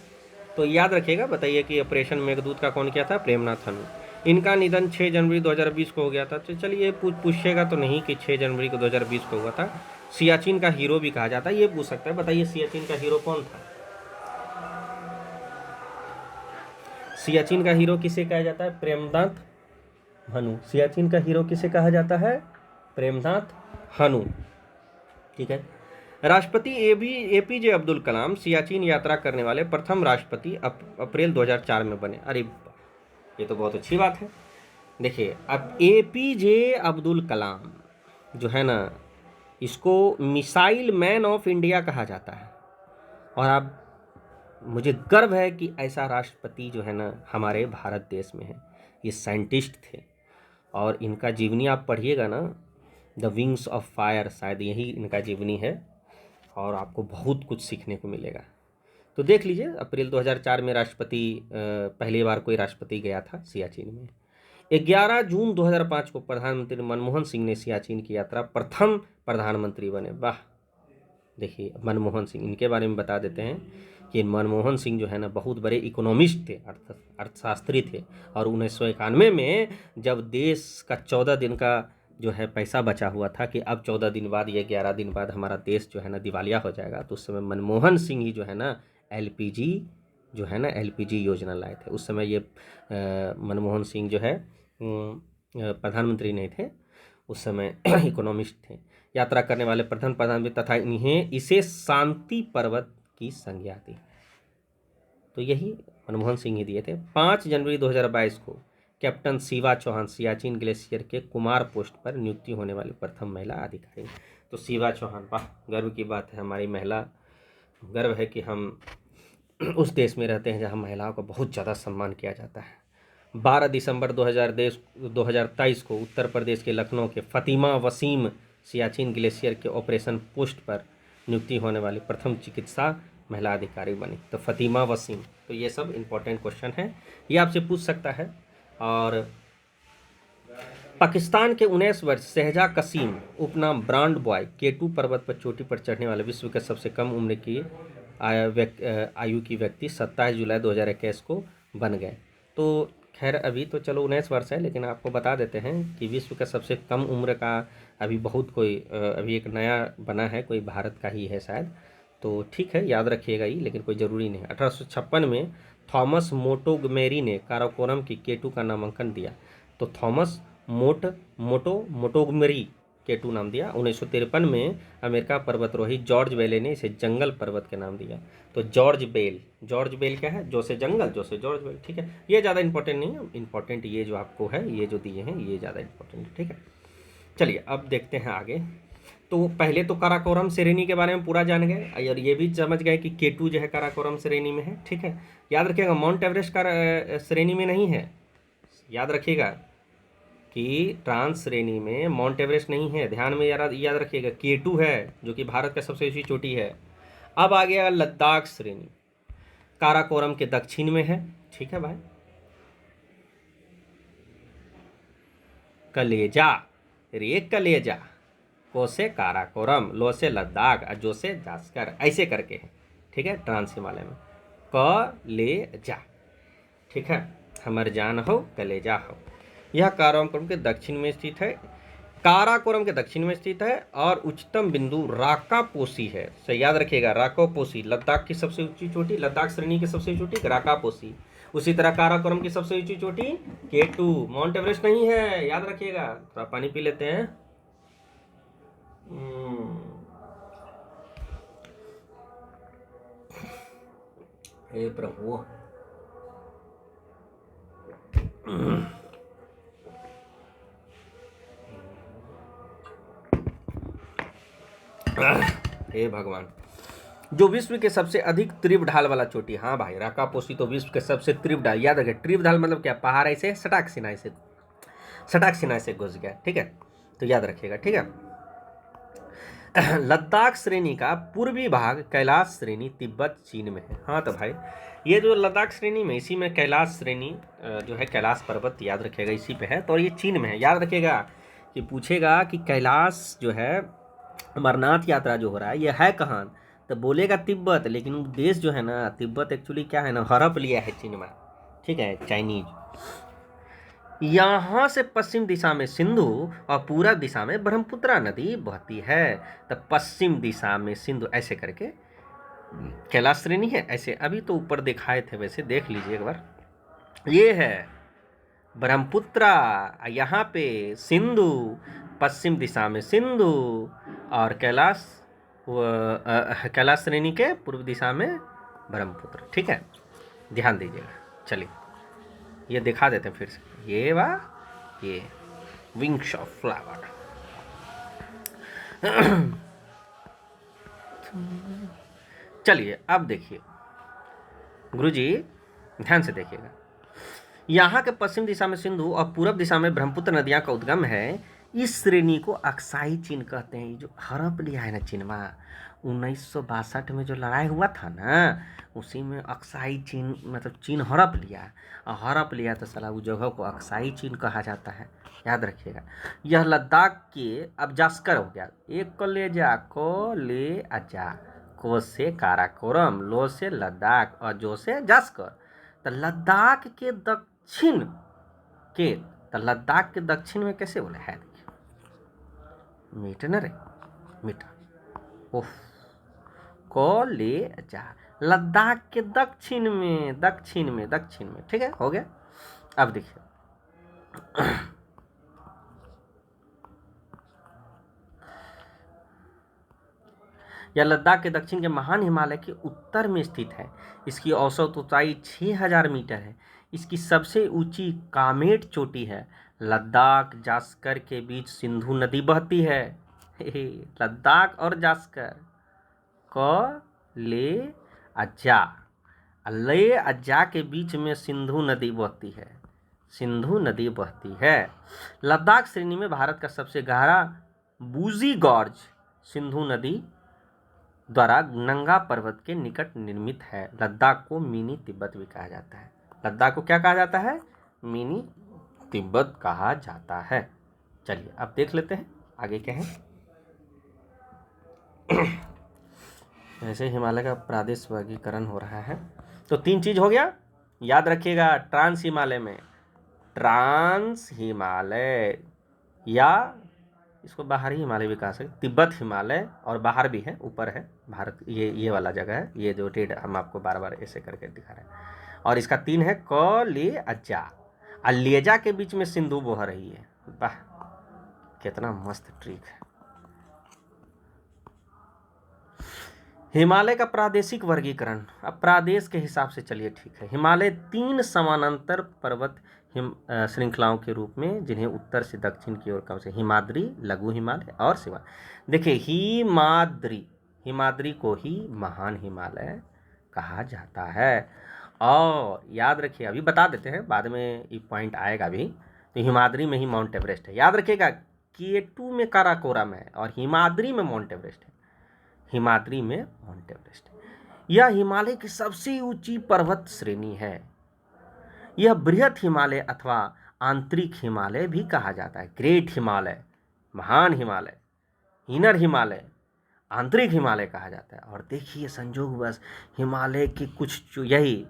तो याद रखिएगा, बताइए कि ऑपरेशन मेघदूत का कौन किया था? प्रेमनाथ हनु। इनका निधन 6 जनवरी 2020 को हो गया था। तो चलिए, पूछेगा तो नहीं कि 6 जनवरी को 2020 को हुआ था। सियाचिन का हीरो भी कहा जाता है, ये पूछ सकता है। बताइए सियाचिन का हीरो कौन था? सियाचिन का हीरो किसे कहा जाता है? प्रेमनाथ हनु। सियाचिन का हीरो किसे कहा जाता है? प्रेमनाथ हनु। ठीक है। राष्ट्रपति एपीजे अब्दुल कलाम सियाचिन यात्रा करने वाले प्रथम राष्ट्रपति अप्रैल 2004 में बने। अरे ये तो बहुत अच्छी बात है। देखिए, अब एपीजे अब्दुल कलाम जो है ना, इसको मिसाइल मैन ऑफ इंडिया कहा जाता है। और अब मुझे गर्व है कि ऐसा राष्ट्रपति जो है ना हमारे भारत देश में है। ये साइंटिस्ट थे, और इनका जीवनी आप पढ़िएगा ना, द विंग्स ऑफ फायर, शायद यही इनका जीवनी है, और आपको बहुत कुछ सीखने को मिलेगा। तो देख लीजिए, अप्रैल 2004 में राष्ट्रपति पहली बार कोई राष्ट्रपति गया था सियाचिन में। 11 जून 2005 को प्रधानमंत्री मनमोहन सिंह ने सियाचिन की यात्रा प्रथम प्रधानमंत्री बने। वाह, देखिए मनमोहन सिंह, इनके बारे में बता देते हैं कि मनमोहन सिंह जो है ना बहुत बड़े इकोनॉमिस्ट थे, अर्थशास्त्री थे। और 1991 में जब देश का 14 दिन का जो है पैसा बचा हुआ था कि अब 14 दिन बाद या 11 दिन बाद हमारा देश जो है ना दिवालिया हो जाएगा, तो उस समय मनमोहन सिंह ही जो है ना एलपीजी जो है ना एलपीजी योजना लाए थे। उस समय ये मनमोहन सिंह जो है प्रधानमंत्री नहीं थे, उस समय इकोनॉमिस्ट थे। यात्रा करने वाले प्रथम प्रधानमंत्री तथा इन्हें इसे शांति पर्वत की संज्ञा दी। तो यही मनमोहन सिंह ही दिए थे। 5 जनवरी 2022 को कैप्टन शिवा चौहान सियाचिन ग्लेशियर के कुमार पोस्ट पर नियुक्ति होने वाली प्रथम महिला अधिकारी। तो शिवा चौहान, वाह, गर्व की बात है। हमारी महिला, गर्व है कि हम उस देश में रहते हैं जहां महिलाओं का बहुत ज़्यादा सम्मान किया जाता है। 12 दिसंबर 2023 को उत्तर प्रदेश के लखनऊ के फ़ातिमा वसीम सियाचिन ग्लेशियर के ऑपरेशन पोस्ट पर नियुक्ति होने वाली प्रथम चिकित्सा महिला अधिकारी बनी। तो फ़ातिमा वसीम। तो ये सब इम्पोर्टेंट क्वेश्चन है, ये आपसे पूछ सकता है। और पाकिस्तान के 19 वर्ष शहजा कसीम उपनाम ब्रांड बॉय K2 पर्वत पर चोटी पर चढ़ने वाले विश्व के सबसे कम उम्र की आयु की व्यक्ति 27 जुलाई 2021 को बन गए। तो खैर अभी तो चलो 19 वर्ष है, लेकिन आपको बता देते हैं कि विश्व का सबसे कम उम्र का अभी बहुत कोई अभी एक नया बना है, कोई भारत का ही है शायद। तो ठीक है, याद रखिएगा ही, लेकिन कोई ज़रूरी नहीं। 1856 में थॉमस मोंटगोमेरी ने काराकोरम की K2 का नामांकन दिया। तो थॉमस मोंटगोमेरी K2 नाम दिया। 1953 में अमेरिका पर्वतरोही जॉर्ज बेले ने इसे जंगल पर्वत के नाम दिया। तो जॉर्ज बेल क्या है, जो से जंगल, जो से जॉर्ज बेल, ठीक है। ये ज़्यादा इंपॉर्टेंट नहीं है, इंपॉर्टेंट ये जो आपको है, ये जो दिए हैं ये ज़्यादा इंपॉर्टेंट है, ठीक है। चलिए अब देखते हैं आगे। तो पहले तो काराकोरम श्रेणी के बारे में पूरा जान गए और ये भी समझ गए कि K2 जो है काराकोरम श्रेणी में है, ठीक है। याद रखिएगा माउंट एवरेस्ट का श्रेणी में नहीं है, याद रखिएगा कि ट्रांस श्रेणी में माउंट एवरेस्ट नहीं है, ध्यान में याद रखिएगा। K2 है जो कि भारत का सबसे ऊंची चोटी है। अब आ गया लद्दाख श्रेणी, काराकोरम के दक्षिण में है, ठीक है भाई। कलेजा, रे कलेजा, को से काराकोरम, लो से लद्दाख और जो से जास्कर, ऐसे करके है, ठीक है। ट्रांस हिमालय में कलेजा, ठीक है। हमर जान हो कलेजा हो। यह काराकोरम के दक्षिण में स्थित है, काराकोरम के दक्षिण में स्थित है और उच्चतम बिंदु राकापोसी है। सो याद रखिएगा राकापोसी, लद्दाख की सबसे ऊंची चोटी, लद्दाख श्रेणी की सबसे ऊंची चोटी राकापोसी। उसी तरह काराकोरम की सबसे ऊंची चोटी K2, माउंट एवरेस्ट नहीं है, याद रखिएगा। थोड़ा पानी पी लेते हैं। हे प्रभु, हे भगवान। जो विश्व के सबसे अधिक तीव्र ढाल वाला चोटी, हाँ भाई राकापोसी तो विश्व के सबसे तीव्र ढाल, याद रखिए तीव्र ढाल मतलब क्या, पहाड़ ऐसे सटाक सिनाई से घुस गया, ठीक है। तो याद रखिएगा, ठीक है। लद्दाख श्रेणी का पूर्वी भाग कैलाश श्रेणी तिब्बत चीन में है। हाँ तो भाई ये जो लद्दाख श्रेणी में, इसी में कैलाश श्रेणी जो है, कैलाश पर्वत याद रखिएगा इसी पे है, तो ये चीन में है। याद रखिएगा कि पूछेगा कि कैलाश जो है अमरनाथ यात्रा जो हो रहा है ये है कहाँ, तो बोलेगा तिब्बत, लेकिन देश जो है ना तिब्बत एक्चुअली क्या है ना, हड़प लिया है चीन में, ठीक है, चाइनीज। यहाँ से पश्चिम दिशा में सिंधु और पूर्व दिशा में ब्रह्मपुत्रा नदी बहती है। तो पश्चिम दिशा में सिंधु, ऐसे करके कैलाश श्रेणी है, ऐसे अभी तो ऊपर दिखाए थे, वैसे देख लीजिए एक बार। ये है ब्रह्मपुत्रा, यहाँ पे सिंधु, पश्चिम दिशा में सिंधु और कैलाश श्रेणी के पूर्व दिशा में ब्रह्मपुत्र, ठीक है, ध्यान दीजिएगा। चलिए ये दिखा देते हैं फिर से, ये विंग्स ऑफ फ्लावर। चलिए अब देखिए गुरुजी, ध्यान से देखिएगा। यहाँ के पश्चिम दिशा में सिंधु और पूर्व दिशा में ब्रह्मपुत्र नदियाँ का उद्गम है। इस श्रेणी को अक्साई चीन कहते हैं। जो हड़प लिया है ना चीनमा, 1962 में जो लड़ाई हुआ था ना, उसी में अक्साई चीन, मतलब चीन हड़प लिया, और हड़प लिया तो साला उस जगह को अक्साई चीन कहा जाता है, याद रखिएगा। यह लद्दाख के, अब जास्कर हो गया, एक कलेजा को ले आजा, को से काराकोरम, लो से लद्दाख और जो से जास्कर। तो लद्दाख के दक्षिण के, तो लद्दाख के दक्षिण में कैसे बोले है, मीठा न रे, मीठा, ओह, को ले जा, लद्दाख के दक्षिण में, ठीक है, हो गया। अब देखिए यह लद्दाख के दक्षिण के महान हिमालय के उत्तर में स्थित है। इसकी औसत ऊंचाई 6000 मीटर है। इसकी सबसे ऊंची कामेट चोटी है। लद्दाख जास्कर के बीच सिंधु नदी बहती है। लद्दाख और जास्कर, क ले अज्जा, ले अज्जा के बीच में सिंधु नदी बहती है। लद्दाख श्रेणी में भारत का सबसे गहरा बूजी गॉर्ज सिंधु नदी द्वारा नंगा पर्वत के निकट निर्मित है। लद्दाख को मिनी तिब्बत भी कहा जाता है। लद्दाख को क्या कहा जाता है, मिनी तिब्बत कहा जाता है। चलिए अब देख लेते हैं आगे क्या है। ऐसे हिमालय का प्रादेश वर्गीकरण हो रहा है। तो 3 चीज हो गया, याद रखिएगा। ट्रांस हिमालय में, ट्रांस हिमालय या इसको बाहरी हिमालय भी कहा सकते, तिब्बत हिमालय, और बाहर भी है, ऊपर है भारत, ये वाला जगह है, ये जो रेड हम आपको बार बार ऐसे करके दिखा रहे हैं। और इसका 3 है, क ले अज्जा, अलेजा के बीच में सिंधु बह रही है। वाह, कितना मस्त ट्रिक है। हिमालय का प्रादेशिक वर्गीकरण, अब प्रादेश के हिसाब से चलिए ठीक है। हिमालय 3 समानांतर पर्वत श्रृंखलाओं के रूप में, जिन्हें उत्तर से दक्षिण की ओर कम से हिमाद्री, लघु हिमालय और शिवा। देखिए हिमाद्री, हिमाद्री को ही महान हिमालय कहा जाता है। और याद रखिए, अभी बता देते हैं, बाद में ये पॉइंट आएगा भी। तो हिमाद्री में ही माउंट एवरेस्ट है, याद रखिएगा। K2 में काराकोरम है और हिमाद्री में माउंट एवरेस्ट है। हिमाद्री में माउंट एवरेस्ट है। यह हिमालय की सबसे ऊंची पर्वत श्रेणी है। यह बृहत हिमालय अथवा आंतरिक हिमालय भी कहा जाता है। ग्रेट हिमालय, महान हिमालय, इनर हिमालय, आंतरिक हिमालय कहा जाता है। और देखिए संयोगवश हिमालय के कुछ यही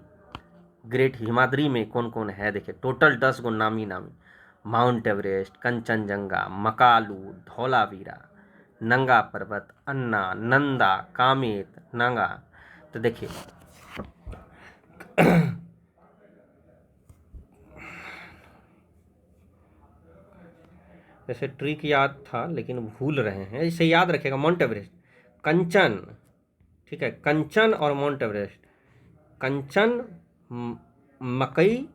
ग्रेट हिमाद्री में कौन कौन है, देखिए टोटल 10 गो नामी नामी: माउंट एवरेस्ट, कंचनजंगा, मकालू, धौलावीरा, नंगा पर्वत, अन्ना, नंदा, कामेत, नंगा। तो देखिए जैसे ट्रिक याद था लेकिन भूल रहे हैं, इसे याद रखिएगा। माउंट एवरेस्ट, कंचन, ठीक है, कंचन और माउंट एवरेस्ट। कंचन मकई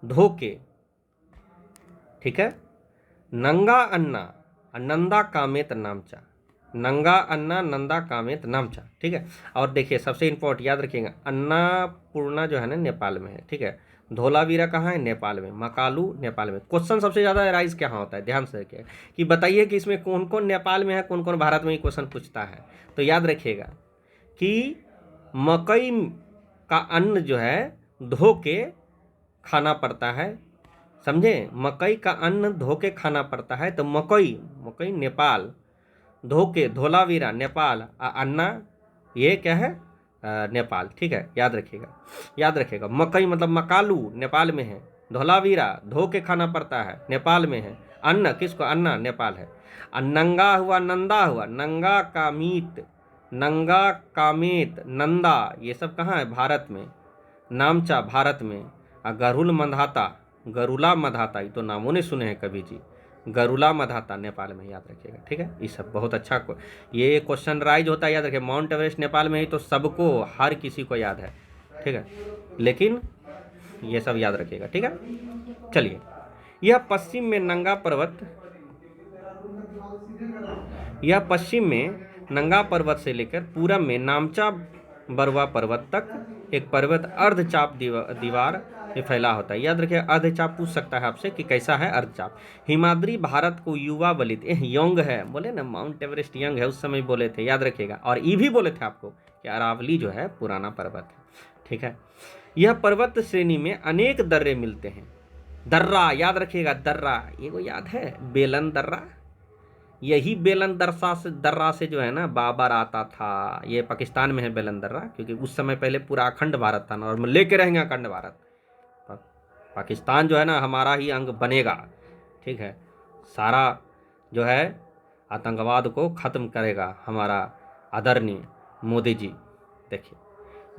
धोके, ठीक है, नंगा अन्ना, नंदा कामेत नामचा, नंगा अन्ना नंदा कामेत नामचा, ठीक है। और देखिए सबसे इंपॉर्टेंट याद रखिएगा, अन्नापूर्णा जो है ना नेपाल में है, ठीक है। धौलावीरा कहाँ है, नेपाल में। मकालू नेपाल में। क्वेश्चन सबसे ज़्यादा राइज कहाँ होता है, ध्यान से रखिएगा कि बताइए कि इसमें कौन कौन नेपाल में है, कौन कौन भारत में, ही क्वेश्चन पूछता है। तो याद रखिएगा कि मकई का अन्न जो है धो के खाना पड़ता है, समझे। मकई का अन्न धो के खाना पड़ता है। तो मकई, मकई नेपाल, धोके धौलावीरा नेपाल, अन्ना ये क्या है, नेपाल, ठीक है। याद रखिएगा, याद रखिएगा। मकई मतलब मकालू नेपाल में है, धौलावीरा धो के खाना पड़ता है नेपाल में है, अन्न किसको, अन्ना नेपाल है। और नंगा हुआ, नंदा हुआ, नंगा कामित, नंगा कामेत, नंदा ये सब कहाँ है, भारत में। नामचा भारत में। और गरुल मंधाता, गरुला मधाता, ये तो नामों ने सुने हैं कभी जी। गरुला मधाता नेपाल में, याद रखिएगा, ठीक है। ये सब बहुत अच्छा ये क्वेश्चन राइज होता है, याद रखिए। माउंट एवरेस्ट नेपाल में ही तो सबको, हर किसी को याद है, ठीक है, लेकिन ये सब याद रखिएगा, ठीक है। चलिए, यह पश्चिम में नंगा पर्वत, यह पश्चिम में नंगा पर्वत से लेकर पूरब में नामचा बरुआ पर्वत तक एक पर्वत अर्धचाप दीवार में फैला होता है। याद रखिए, अर्धचाप पूछ सकता है आपसे कि कैसा है अर्धचाप। हिमाद्री भारत को युवा बलित, यंग है, बोले ना माउंट एवरेस्ट यंग है, उस समय बोले थे, याद रखिएगा। और ये भी बोले थे आपको कि अरावली जो है पुराना पर्वत है, ठीक है। यह पर्वत श्रेणी में अनेक दर्रे मिलते हैं। दर्रा याद रखिएगा, दर्रा ये को याद है, बेलन दर्रा। यही बेलन दर्रा से जो है ना बाबर आता था। ये पाकिस्तान में है बेलन दर्रा, क्योंकि उस समय पहले पूरा अखंड भारत था ना, और लेके रहेंगे अखंड भारत। पाकिस्तान जो है ना हमारा ही अंग बनेगा, ठीक है। सारा जो है आतंकवाद को ख़त्म करेगा हमारा आदरणीय मोदी जी। देखिए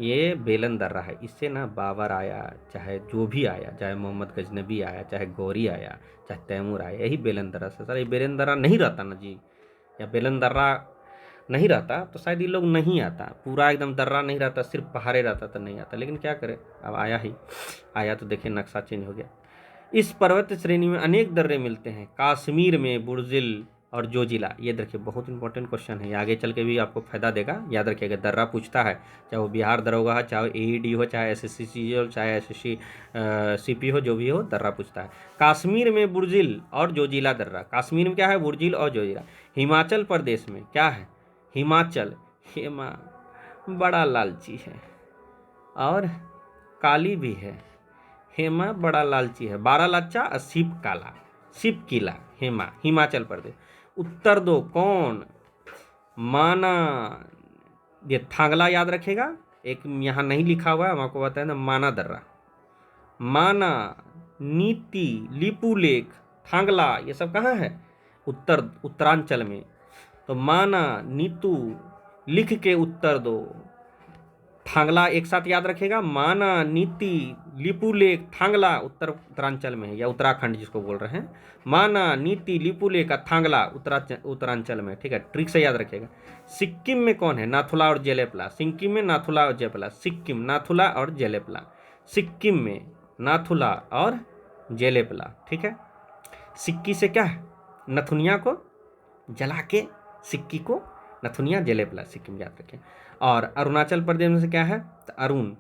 ये बेलन दर्रा है, इससे ना बाबर आया, चाहे जो भी आया, चाहे मोहम्मद गजनबी आया, चाहे गौरी आया, चाहे तैमूर आया, यही बेलन दर्रा से। सर ये बेलन दर्रा नहीं रहता ना जी, या बेलन दर्रा नहीं रहता तो शायद ये लोग नहीं आता, पूरा एकदम दर्रा नहीं रहता, सिर्फ पहाड़े रहता तो नहीं आता। लेकिन क्या करें, अब आया ही आया तो देखिए नक्शा चेंज हो गया। इस पर्वत श्रेणी में अनेक दर्रे मिलते हैं। कश्मीर में बुर्जिल और जोजिला, ये देखिए बहुत इंपॉर्टेंट क्वेश्चन है, आगे चल के भी आपको फायदा देगा। याद रखिएगा, दर्रा पूछता है, चाहे वो बिहार दरोगा हो, चाहे AED हो, चाहे SSC हो, चाहे SSC CP हो, जो भी हो, दर्रा पूछता है। कश्मीर में बुर्जिल और जोजिला दर्रा, कश्मीर में क्या है, बुर्जिल और जोजिला। हिमाचल प्रदेश में क्या है, हिमाचल, हेमा बड़ा लालची है और काली भी है। हेमा बड़ा लालची है, 12 लाचा और सिप काला, सिप किला, हेमा, हिमाचल प्रदेश। उत्तर दो कौन, माना, ये थांगला याद रखेगा, एक यहाँ नहीं लिखा हुआ है, हम आपको बताएं ना, माना दर्रा, माना, नीति, लिपुलेख, थांगला, ये सब कहाँ है, उत्तरांचल में। तो माना, नीतू लिख के उत्तर दो, थांगला एक साथ याद रखेगा, माना, नीति, लिपुलेख, थांगला उत्तरांचल में है, या उत्तराखंड जिसको बोल रहे हैं, माना, नीति, लिपुलेख का थांगला उत्तरांचल में, ठीक है, ट्रिक से याद रखेगा। सिक्किम में कौन है? नाथुला और जेलेपला। सिक्किम में नाथुला और जेलेपला, सिक्किम, नाथुला और जेलेपला, सिक्किम में नाथुला और जेलेपला, ठीक है। सिक्की से क्या है? नथुनिया को जला के सिक्की को नथुनिया जेलेपला, सिक्किम याद रखें। और अरुणाचल प्रदेश में से क्या है? तो अरुण,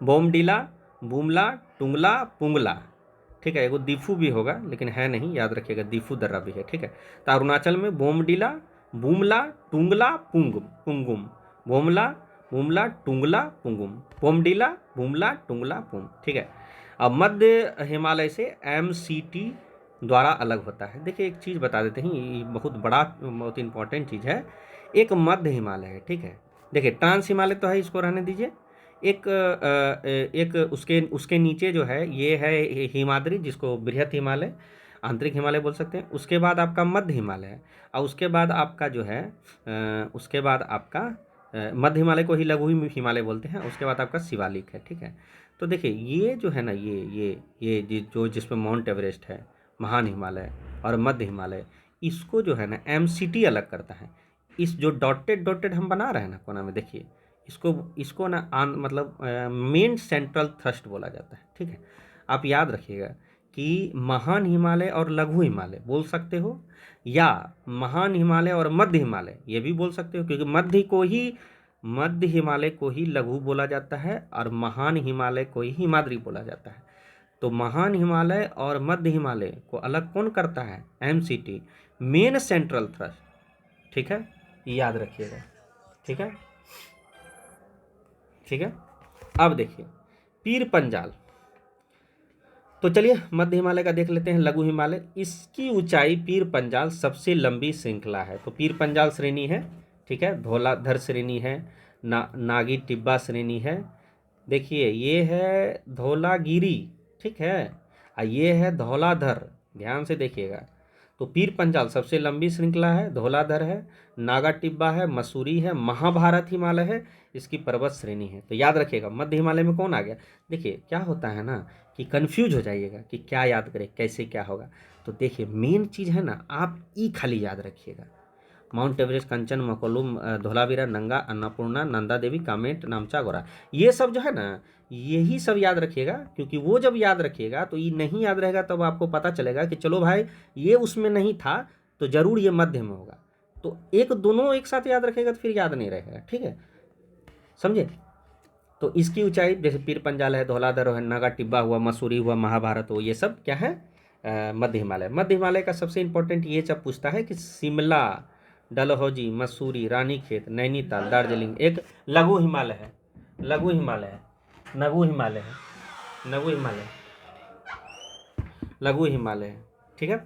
बोमडीला, बुमला, टुंगला, पुंगला, ठीक है। एगो दीफू भी होगा लेकिन है नहीं, याद रखिएगा, दीफू दर्रा भी है, ठीक है। तो अरुणाचल में बोमडीला, बुमला, टुंगला, पुंगुम, बोमला, बुमला, टुंगला, पुंगुम, बोमडीला, बुमला, टुंगला, पुंग, ठीक है। अब मध्य हिमालय से MCT द्वारा अलग होता है। देखिए एक चीज़ बता देते हैं, ये बहुत इंपॉर्टेंट चीज़ है। एक मध्य हिमालय है, ठीक है। देखिए ट्रांस हिमालय तो है, इसको रहने दीजिए। एक उसके नीचे जो है ये है हिमाद्री, जिसको बृहत हिमालय, आंतरिक हिमालय बोल सकते हैं। उसके बाद आपका मध्य हिमालय है, और उसके बाद आपका जो है उसके बाद आपका मध्य हिमालय को ही लघु हिमालय बोलते हैं। उसके बाद आपका शिवालिक है, ठीक है। तो देखिए ये जो है ना, ये जो जिसमें माउंट एवरेस्ट है, महान हिमालय और मध्य हिमालय, इसको जो है ना MCT अलग करता है। इस जो डॉटेड हम बना रहे हैं ना कोना में, देखिए इसको ना मतलब मेन सेंट्रल थ्रस्ट बोला जाता है, ठीक है। आप याद रखिएगा कि महान हिमालय और लघु हिमालय बोल सकते हो, या महान हिमालय और मध्य हिमालय ये भी बोल सकते हो, क्योंकि मध्य हिमालय को ही लघु बोला जाता है और महान हिमालय को ही हिमाद्री बोला जाता है। तो महान हिमालय और मध्य हिमालय को अलग कौन करता है? MCT, मेन सेंट्रल थ्रस्ट, ठीक है, याद रखिएगा, ठीक है, ठीक है। अब देखिए पीर पंजाल, तो चलिए मध्य हिमालय का देख लेते हैं, लघु हिमालय। इसकी ऊंचाई पीर पंजाल सबसे लंबी श्रृंखला है। तो पीर पंजाल श्रेणी है, ठीक है, धौलाधर श्रेणी है, नागी टिब्बा श्रेणी है। देखिए ये है धौलागिरी, ठीक है, और ये है धौलाधर, ध्यान से देखिएगा। तो पीर पंजाल सबसे लंबी श्रृंखला है, धौलाधर है, नागा टिब्बा है, मसूरी है, महाभारत हिमालय है, इसकी पर्वत श्रेणी है। तो याद रखिएगा मध्य हिमालय में कौन आ गया। देखिए क्या होता है ना कि कंफ्यूज हो जाइएगा कि क्या याद करें, कैसे क्या होगा। तो देखिए मेन चीज़ है ना, आप खाली याद रखिएगा। माउंट एवरेस्ट, कंचन, मकोलुम, धौलावीरा, नंगा, अन्नपूर्णा, नंदा देवी, कामेट, नामचा, गोरा, ये सब जो है ना, यही सब याद रखिएगा। क्योंकि वो जब याद रखिएगा तो ये नहीं याद रहेगा, तब आपको पता चलेगा कि चलो भाई ये उसमें नहीं था, तो जरूर ये मध्य में होगा। तो दोनों एक साथ याद रखेगा तो फिर याद नहीं रहेगा, ठीक है, समझे। तो इसकी ऊंचाई जैसे पीर पंजाल है, धौलाधर है, नागा टिब्बा हुआ, मसूरी हुआ, महाभारत हो, ये सब क्या है? मध्य हिमालय। मध्य हिमालय का सबसे इंपॉर्टेंट ये सब पूछता है कि शिमला, डलहौजी, मसूरी, रानीखेत, नैनीताल, दार्जिलिंग एक लघु हिमालय है, लघु हिमालय है, लघु हिमालय है, लघु हिमालय, लघु हिमालय है, ठीक है।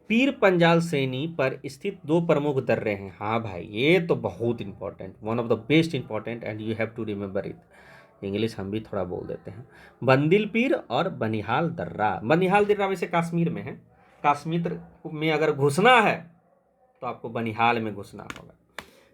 पीर पंजाल श्रेणी पर स्थित दो प्रमुख दर्रे हैं। हाँ भाई ये तो बहुत important, one of the best important, and you have to remember it. English हम भी थोड़ा बोल देते हैं। बंदिल पीर और बनिहाल दर्रा। बनिहाल दर्रा वैसे कश्मीर में है, कश्मीर में अगर घुसना है तो आपको बनिहाल में घुसना होगा,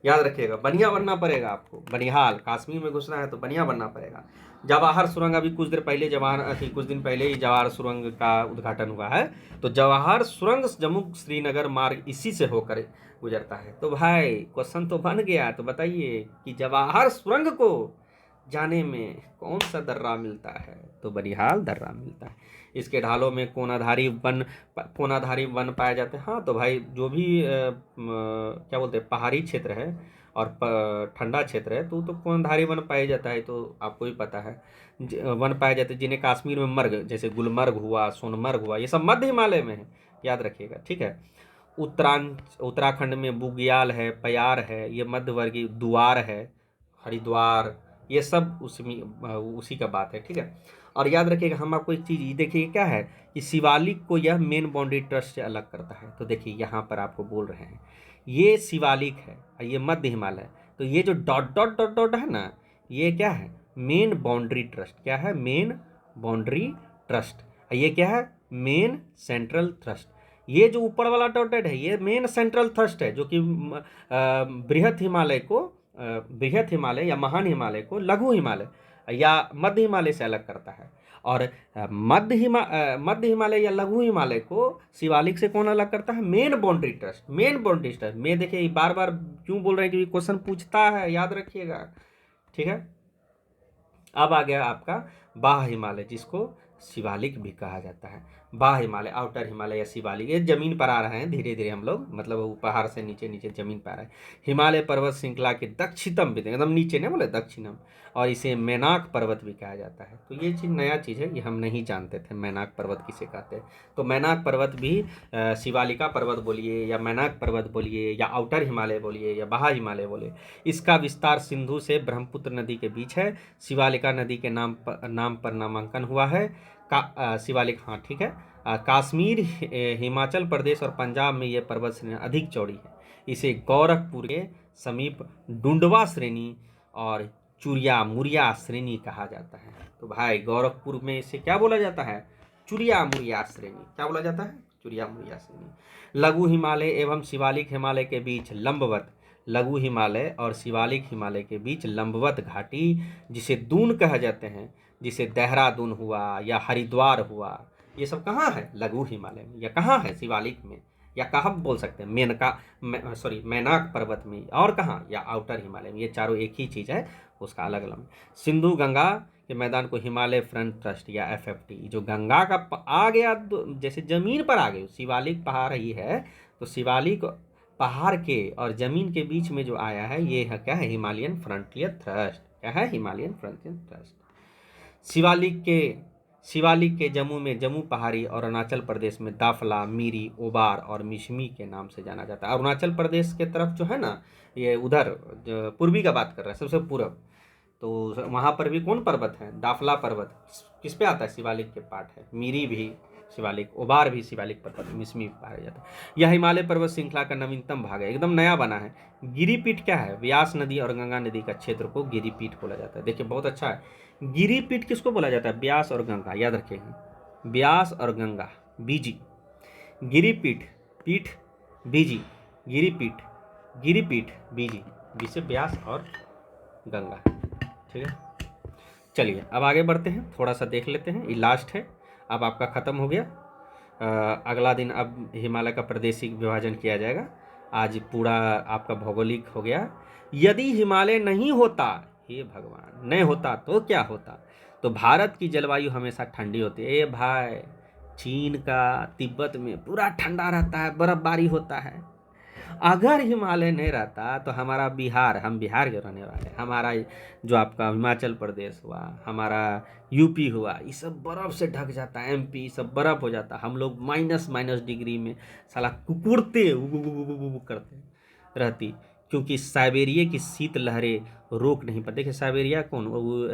याद रखिएगा, बनिया बनना पड़ेगा आपको। बनिहाल, कश्मीर में घुसना है तो बनिया बनना पड़ेगा। जवाहर सुरंग, अभी कुछ दिन पहले ही जवाहर सुरंग का उद्घाटन हुआ है। तो जवाहर सुरंग जम्मू श्रीनगर मार्ग इसी से होकर गुजरता है। तो भाई क्वेश्चन तो बन गया, तो बताइए कि जवाहर सुरंग को जाने में कौन सा दर्रा मिलता है? तो बनिहाल दर्रा मिलता है। इसके ढालों में कोनाधारी वन पाए जाते हैं। हाँ तो भाई जो भी क्या बोलते हैं, पहाड़ी क्षेत्र है और ठंडा क्षेत्र है तो कोनाधारी वन पाया जाता है, तो आपको भी पता है वन पाए जाते हैं जिन्हें कश्मीर में मर्ग, जैसे गुलमर्ग हुआ, सोनमर्ग हुआ, ये सब मध्य हिमालय में है, याद रखिएगा, ठीक है। उत्तराखंड में बुग्याल है, पयार है, ये मध्यवर्गीय, दुआर है, हरिद्वार, ये सब उसी का बात है, ठीक है। और याद रखिएगा हम आपको एक चीज़ देखिए क्या है कि शिवालिक को यह मेन बाउंड्री ट्रस्ट से अलग करता है। तो देखिए यहाँ पर आपको बोल रहे हैं ये शिवालिक है और ये मध्य हिमालय, तो ये जो डॉट डॉट डॉट डॉट है ना, ये क्या है? Main boundary trust. क्या है? Main boundary trust. ये क्या है? Main central thrust. ये जो ऊपर वाला डॉटेड है ये मेन सेंट्रल थ्रस्ट है, जो कि बृहत हिमालय को बृहत हिमालय या महान हिमालय को लघु हिमालय या मध्य हिमालय से अलग करता है। और मध्य हिमालय या लघु हिमालय को शिवालिक से कौन अलग करता है? Main boundary trust. Main boundary trust में देखिए बार बार क्यों बोल रहे हैं, क्योंकि क्वेश्चन पूछता है, याद रखिएगा, ठीक है। अब आ गया आपका बाह्य हिमालय, जिसको शिवालिक भी कहा जाता है। बाह्य हिमालय, आउटर हिमालय या शिवालिक, ये जमीन पर आ रहे हैं धीरे धीरे हम लोग, मतलब वो पहाड़ से नीचे नीचे जमीन पर आ रहे हैं। हिमालय पर्वत श्रृंखला के दक्षिणतम बिंदु, एकदम नीचे नहीं बोले, दक्षिणम, और इसे मैनाक पर्वत भी कहा जाता है। तो ये चीज़ नया चीज़ है, ये हम नहीं जानते थे मैनाक पर्वत किसे कहते हैं। तो मैनाक पर्वत भी शिवालिका पर्वत बोलिए या मैनाक पर्वत बोलिए या आउटर हिमालय बोलिए या बाह्य हिमालय बोलिए, इसका विस्तार सिंधु से ब्रह्मपुत्र नदी के बीच है। शिवालिका नदी के नाम पर नामांकन हुआ है शिवालिक, हाँ ठीक है। कश्मीर, हिमाचल प्रदेश और पंजाब में ये पर्वत श्रेणी अधिक चौड़ी है। इसे गोरखपुर के समीप डुंडवा श्रेणी और चुरिया मुरिया श्रेणी कहा जाता है। तो भाई गोरखपुर में इसे क्या बोला जाता है? चुरिया मुरिया श्रेणी। क्या बोला जाता है? चुरिया मुरिया श्रेणी। लघु हिमालय एवं शिवालिक हिमालय के बीच लंबवत, लघु हिमालय और शिवालिक हिमालय के बीच लंबवत घाटी, जिसे दून कहा जाते हैं, जिसे देहरादून हुआ या हरिद्वार हुआ, ये सब कहाँ है? लघु हिमालय में। या कहाँ है? शिवालिक में, या कहाँ बोल सकते हैं मैनाक पर्वत में, और कहाँ? या आउटर हिमालय में। ये चारों एक ही चीज़ है, उसका अलग अलग। सिंधु गंगा के मैदान को हिमालय फ्रंट ट्रस्ट या FFT, जो गंगा का आ गया जैसे जमीन पर आ गई, शिवालिक पहाड़ ही है, तो शिवालिक पहाड़ के और जमीन के बीच में जो आया है, ये है क्या है? Himalayan frontier thrust. क्या है? Himalayan frontier thrust. शिवालिक के जम्मू पहाड़ी और अरुणाचल प्रदेश में दाफला, मीरी, ओबार और मिशमी के नाम से जाना जाता है। अरुणाचल प्रदेश के तरफ जो है ना, ये उधर पूर्वी का बात कर रहा है, सबसे पूर्व, तो वहाँ पर भी कौन पर्वत है? दाफला पर्वत किस पे आता है? शिवालिक के पार्ट है। मीरी भी शिवालिक, ओबार भी शिवालिक पर्वत, मिसमी कहा जाता है। यह हिमालय पर्वत श्रृंखला का नवीनतम भाग है, एकदम नया बना है। गिरिपीठ क्या है? व्यास नदी और गंगा नदी का क्षेत्र को गिरिपीठ बोला जाता है। देखिए बहुत अच्छा है। गिरिपीठ किसको बोला जाता है? व्यास और गंगा, याद रखिएगा, व्यास और गंगा, बीजी। गिरिपीठ, पीठ, बीजी, गिरिपीठ, गिरिपीठ, बीजी, जिसे व्यास और गंगा, ठीक है। चलिए अब आगे बढ़ते हैं, थोड़ा सा देख लेते हैं, ये लास्ट है, अब आपका ख़त्म हो गया। अगला दिन अब हिमालय का प्रादेशिक विभाजन किया जाएगा। आज पूरा आपका भौगोलिक हो गया। यदि हिमालय नहीं होता, हे भगवान, नहीं होता तो क्या होता? तो भारत की जलवायु हमेशा ठंडी होती है। ए भाई, चीन का तिब्बत में पूरा ठंडा रहता है, बर्फबारी होता है। अगर हिमालय नहीं रहता तो हमारा बिहार, हम बिहार के रहने वाले, हमारा जो आपका हिमाचल प्रदेश हुआ, हमारा यूपी हुआ, ये सब बर्फ़ से ढक जाता है। MP सब बर्फ़ हो जाता, हम लोग माइनस डिग्री में साला कुकुड़ते करते रहती, क्योंकि साइबेरिया की शीत लहरें रोक नहीं पाते। देखिए साइबेरिया कौन, वो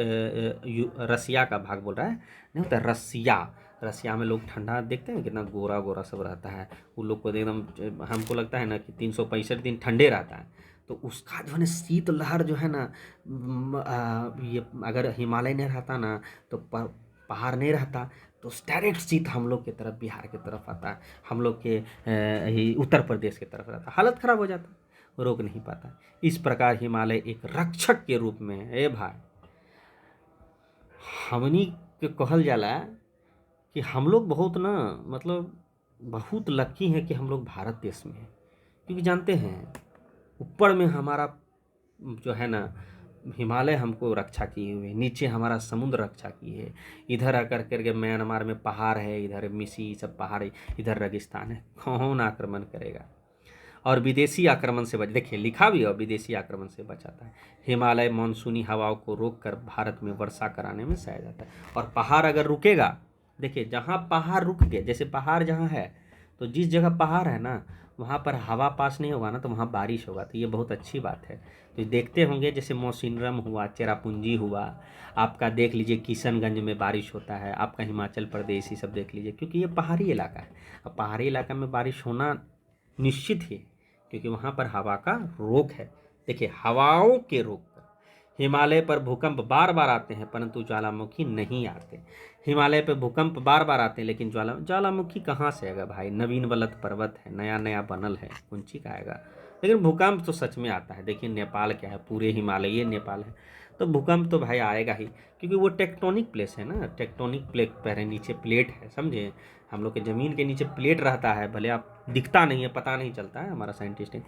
रसिया का भाग बोल रहा है, नहीं होता रसिया। रसिया में लोग ठंडा देखते हैं कितना गोरा गोरा सब रहता है, उन लोग को एकदम, हमको लगता है ना कि 365 दिन ठंडे रहता है। तो उसका जो है ना शीत लहर जो है ना, ये अगर हिमालय नहीं रहता ना, तो पहाड़ नहीं रहता, तो डायरेक्ट शीत हम लोग की तरफ, बिहार की तरफ आता है, हम लोग के ही उत्तर प्रदेश की तरफ रहता, हालत ख़राब हो जाता, रोक नहीं पाता। इस प्रकार हिमालय एक रक्षक के रूप में है। ए भाई, हमनी के कहल जाला कि हम लोग बहुत ना, मतलब बहुत लकी हैं कि हम लोग भारत देश में हैं, क्योंकि जानते हैं ऊपर में हमारा जो है ना हिमालय हमको रक्षा किए हुए, नीचे हमारा समुद्र रक्षा किए है, इधर आकर करके म्यांमार में पहाड़ है, इधर मिसी सब पहाड़ है, इधर रेगिस्तान है, कौन आक्रमण करेगा? और विदेशी आक्रमण से बच, देखिए लिखा भी है, विदेशी आक्रमण से बचाता है। हिमालय मानसूनी हवाओं को रोककर भारत में वर्षा कराने में सहायता जाता है। और पहाड़ अगर रुकेगा, देखिए जहाँ पहाड़ रुक गए, जैसे पहाड़ जहाँ है, तो जिस जगह पहाड़ है ना, वहाँ पर हवा पास नहीं होगा ना, तो वहाँ बारिश होगा, तो ये बहुत अच्छी बात है। तो देखते होंगे जैसे मौसिनराम हुआ, चेरापूंजी हुआ, आपका देख लीजिए किशनगंज में बारिश होता है, आपका हिमाचल प्रदेश, ये सब देख लीजिए, क्योंकि ये पहाड़ी इलाका है। अब पहाड़ी इलाका में बारिश होना निश्चित ही, क्योंकि वहाँ पर हवा का रोक है। देखिए हवाओं के रोक पर हिमालय पर भूकंप बार बार आते हैं, परंतु ज्वालामुखी नहीं आते। हिमालय पर भूकंप बार बार आते हैं, लेकिन ज्वालामुखी कहाँ से आएगा भाई? नवीन वलत पर्वत है, नया नया बनल है, कौन ची का आएगा? लेकिन भूकंप तो सच में आता है। देखिए नेपाल क्या है, पूरे हिमालय नेपाल है, तो भूकंप तो भाई आएगा ही, क्योंकि वो टेक्टोनिक प्लेस है ना, टेक्टोनिक प्लेट पर है, नीचे प्लेट है, समझे। हम लोग के ज़मीन के नीचे प्लेट रहता है, भले आप दिखता नहीं है, पता नहीं चलता है, हमारा साइंटिस्ट है।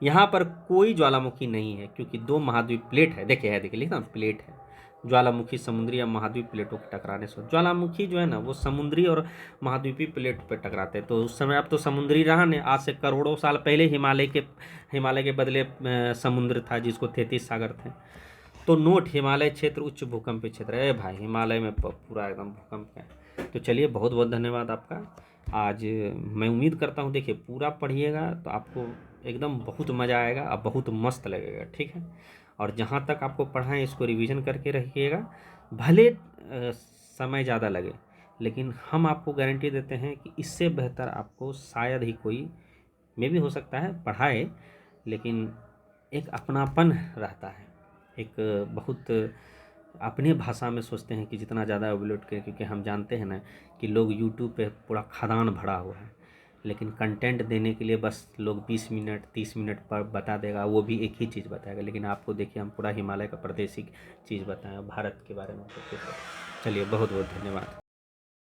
यहाँ पर कोई ज्वालामुखी नहीं है, क्योंकि दो महाद्वीप प्लेट है, देखिए है, देखिए लिखा ना प्लेट है। ज्वालामुखी समुद्री या महाद्वीप प्लेटों के टकराने से, ज्वालामुखी जो है ना वो समुद्री और महाद्वीपीय प्लेट पर टकराते हैं। तो उस समय अब तो समुद्री रहा नहीं, आज से करोड़ों साल पहले हिमालय के बदले समुद्र था, जिसको 33 सागर थे। तो नोट, हिमालय क्षेत्र उच्च भूकंपीय क्षेत्र है भाई, हिमालय में पूरा एकदम भूकंप है। तो चलिए, बहुत बहुत धन्यवाद आपका। आज मैं उम्मीद करता हूँ, देखिए पूरा पढ़िएगा तो आपको एकदम बहुत मज़ा आएगा और बहुत मस्त लगेगा, ठीक है। और जहाँ तक आपको पढ़ाएं इसको रिवीजन करके रखिएगा, भले समय ज़्यादा लगे, लेकिन हम आपको गारंटी देते हैं कि इससे बेहतर आपको शायद ही कोई, में भी हो सकता है पढ़ाए, लेकिन एक अपनापन रहता है, एक बहुत अपनी भाषा में सोचते हैं कि जितना ज़्यादा अपलोड करें, क्योंकि हम जानते हैं ना कि लोग यूट्यूब पे पूरा खदान भरा हुआ है, लेकिन कंटेंट देने के लिए बस लोग 20 मिनट 30 मिनट पर बता देगा, वो भी एक ही चीज़ बताएगा। लेकिन आपको देखिए हम पूरा हिमालय का प्रादेशिक चीज़ बताएं, भारत के बारे में। तो चलिए, बहुत बहुत धन्यवाद।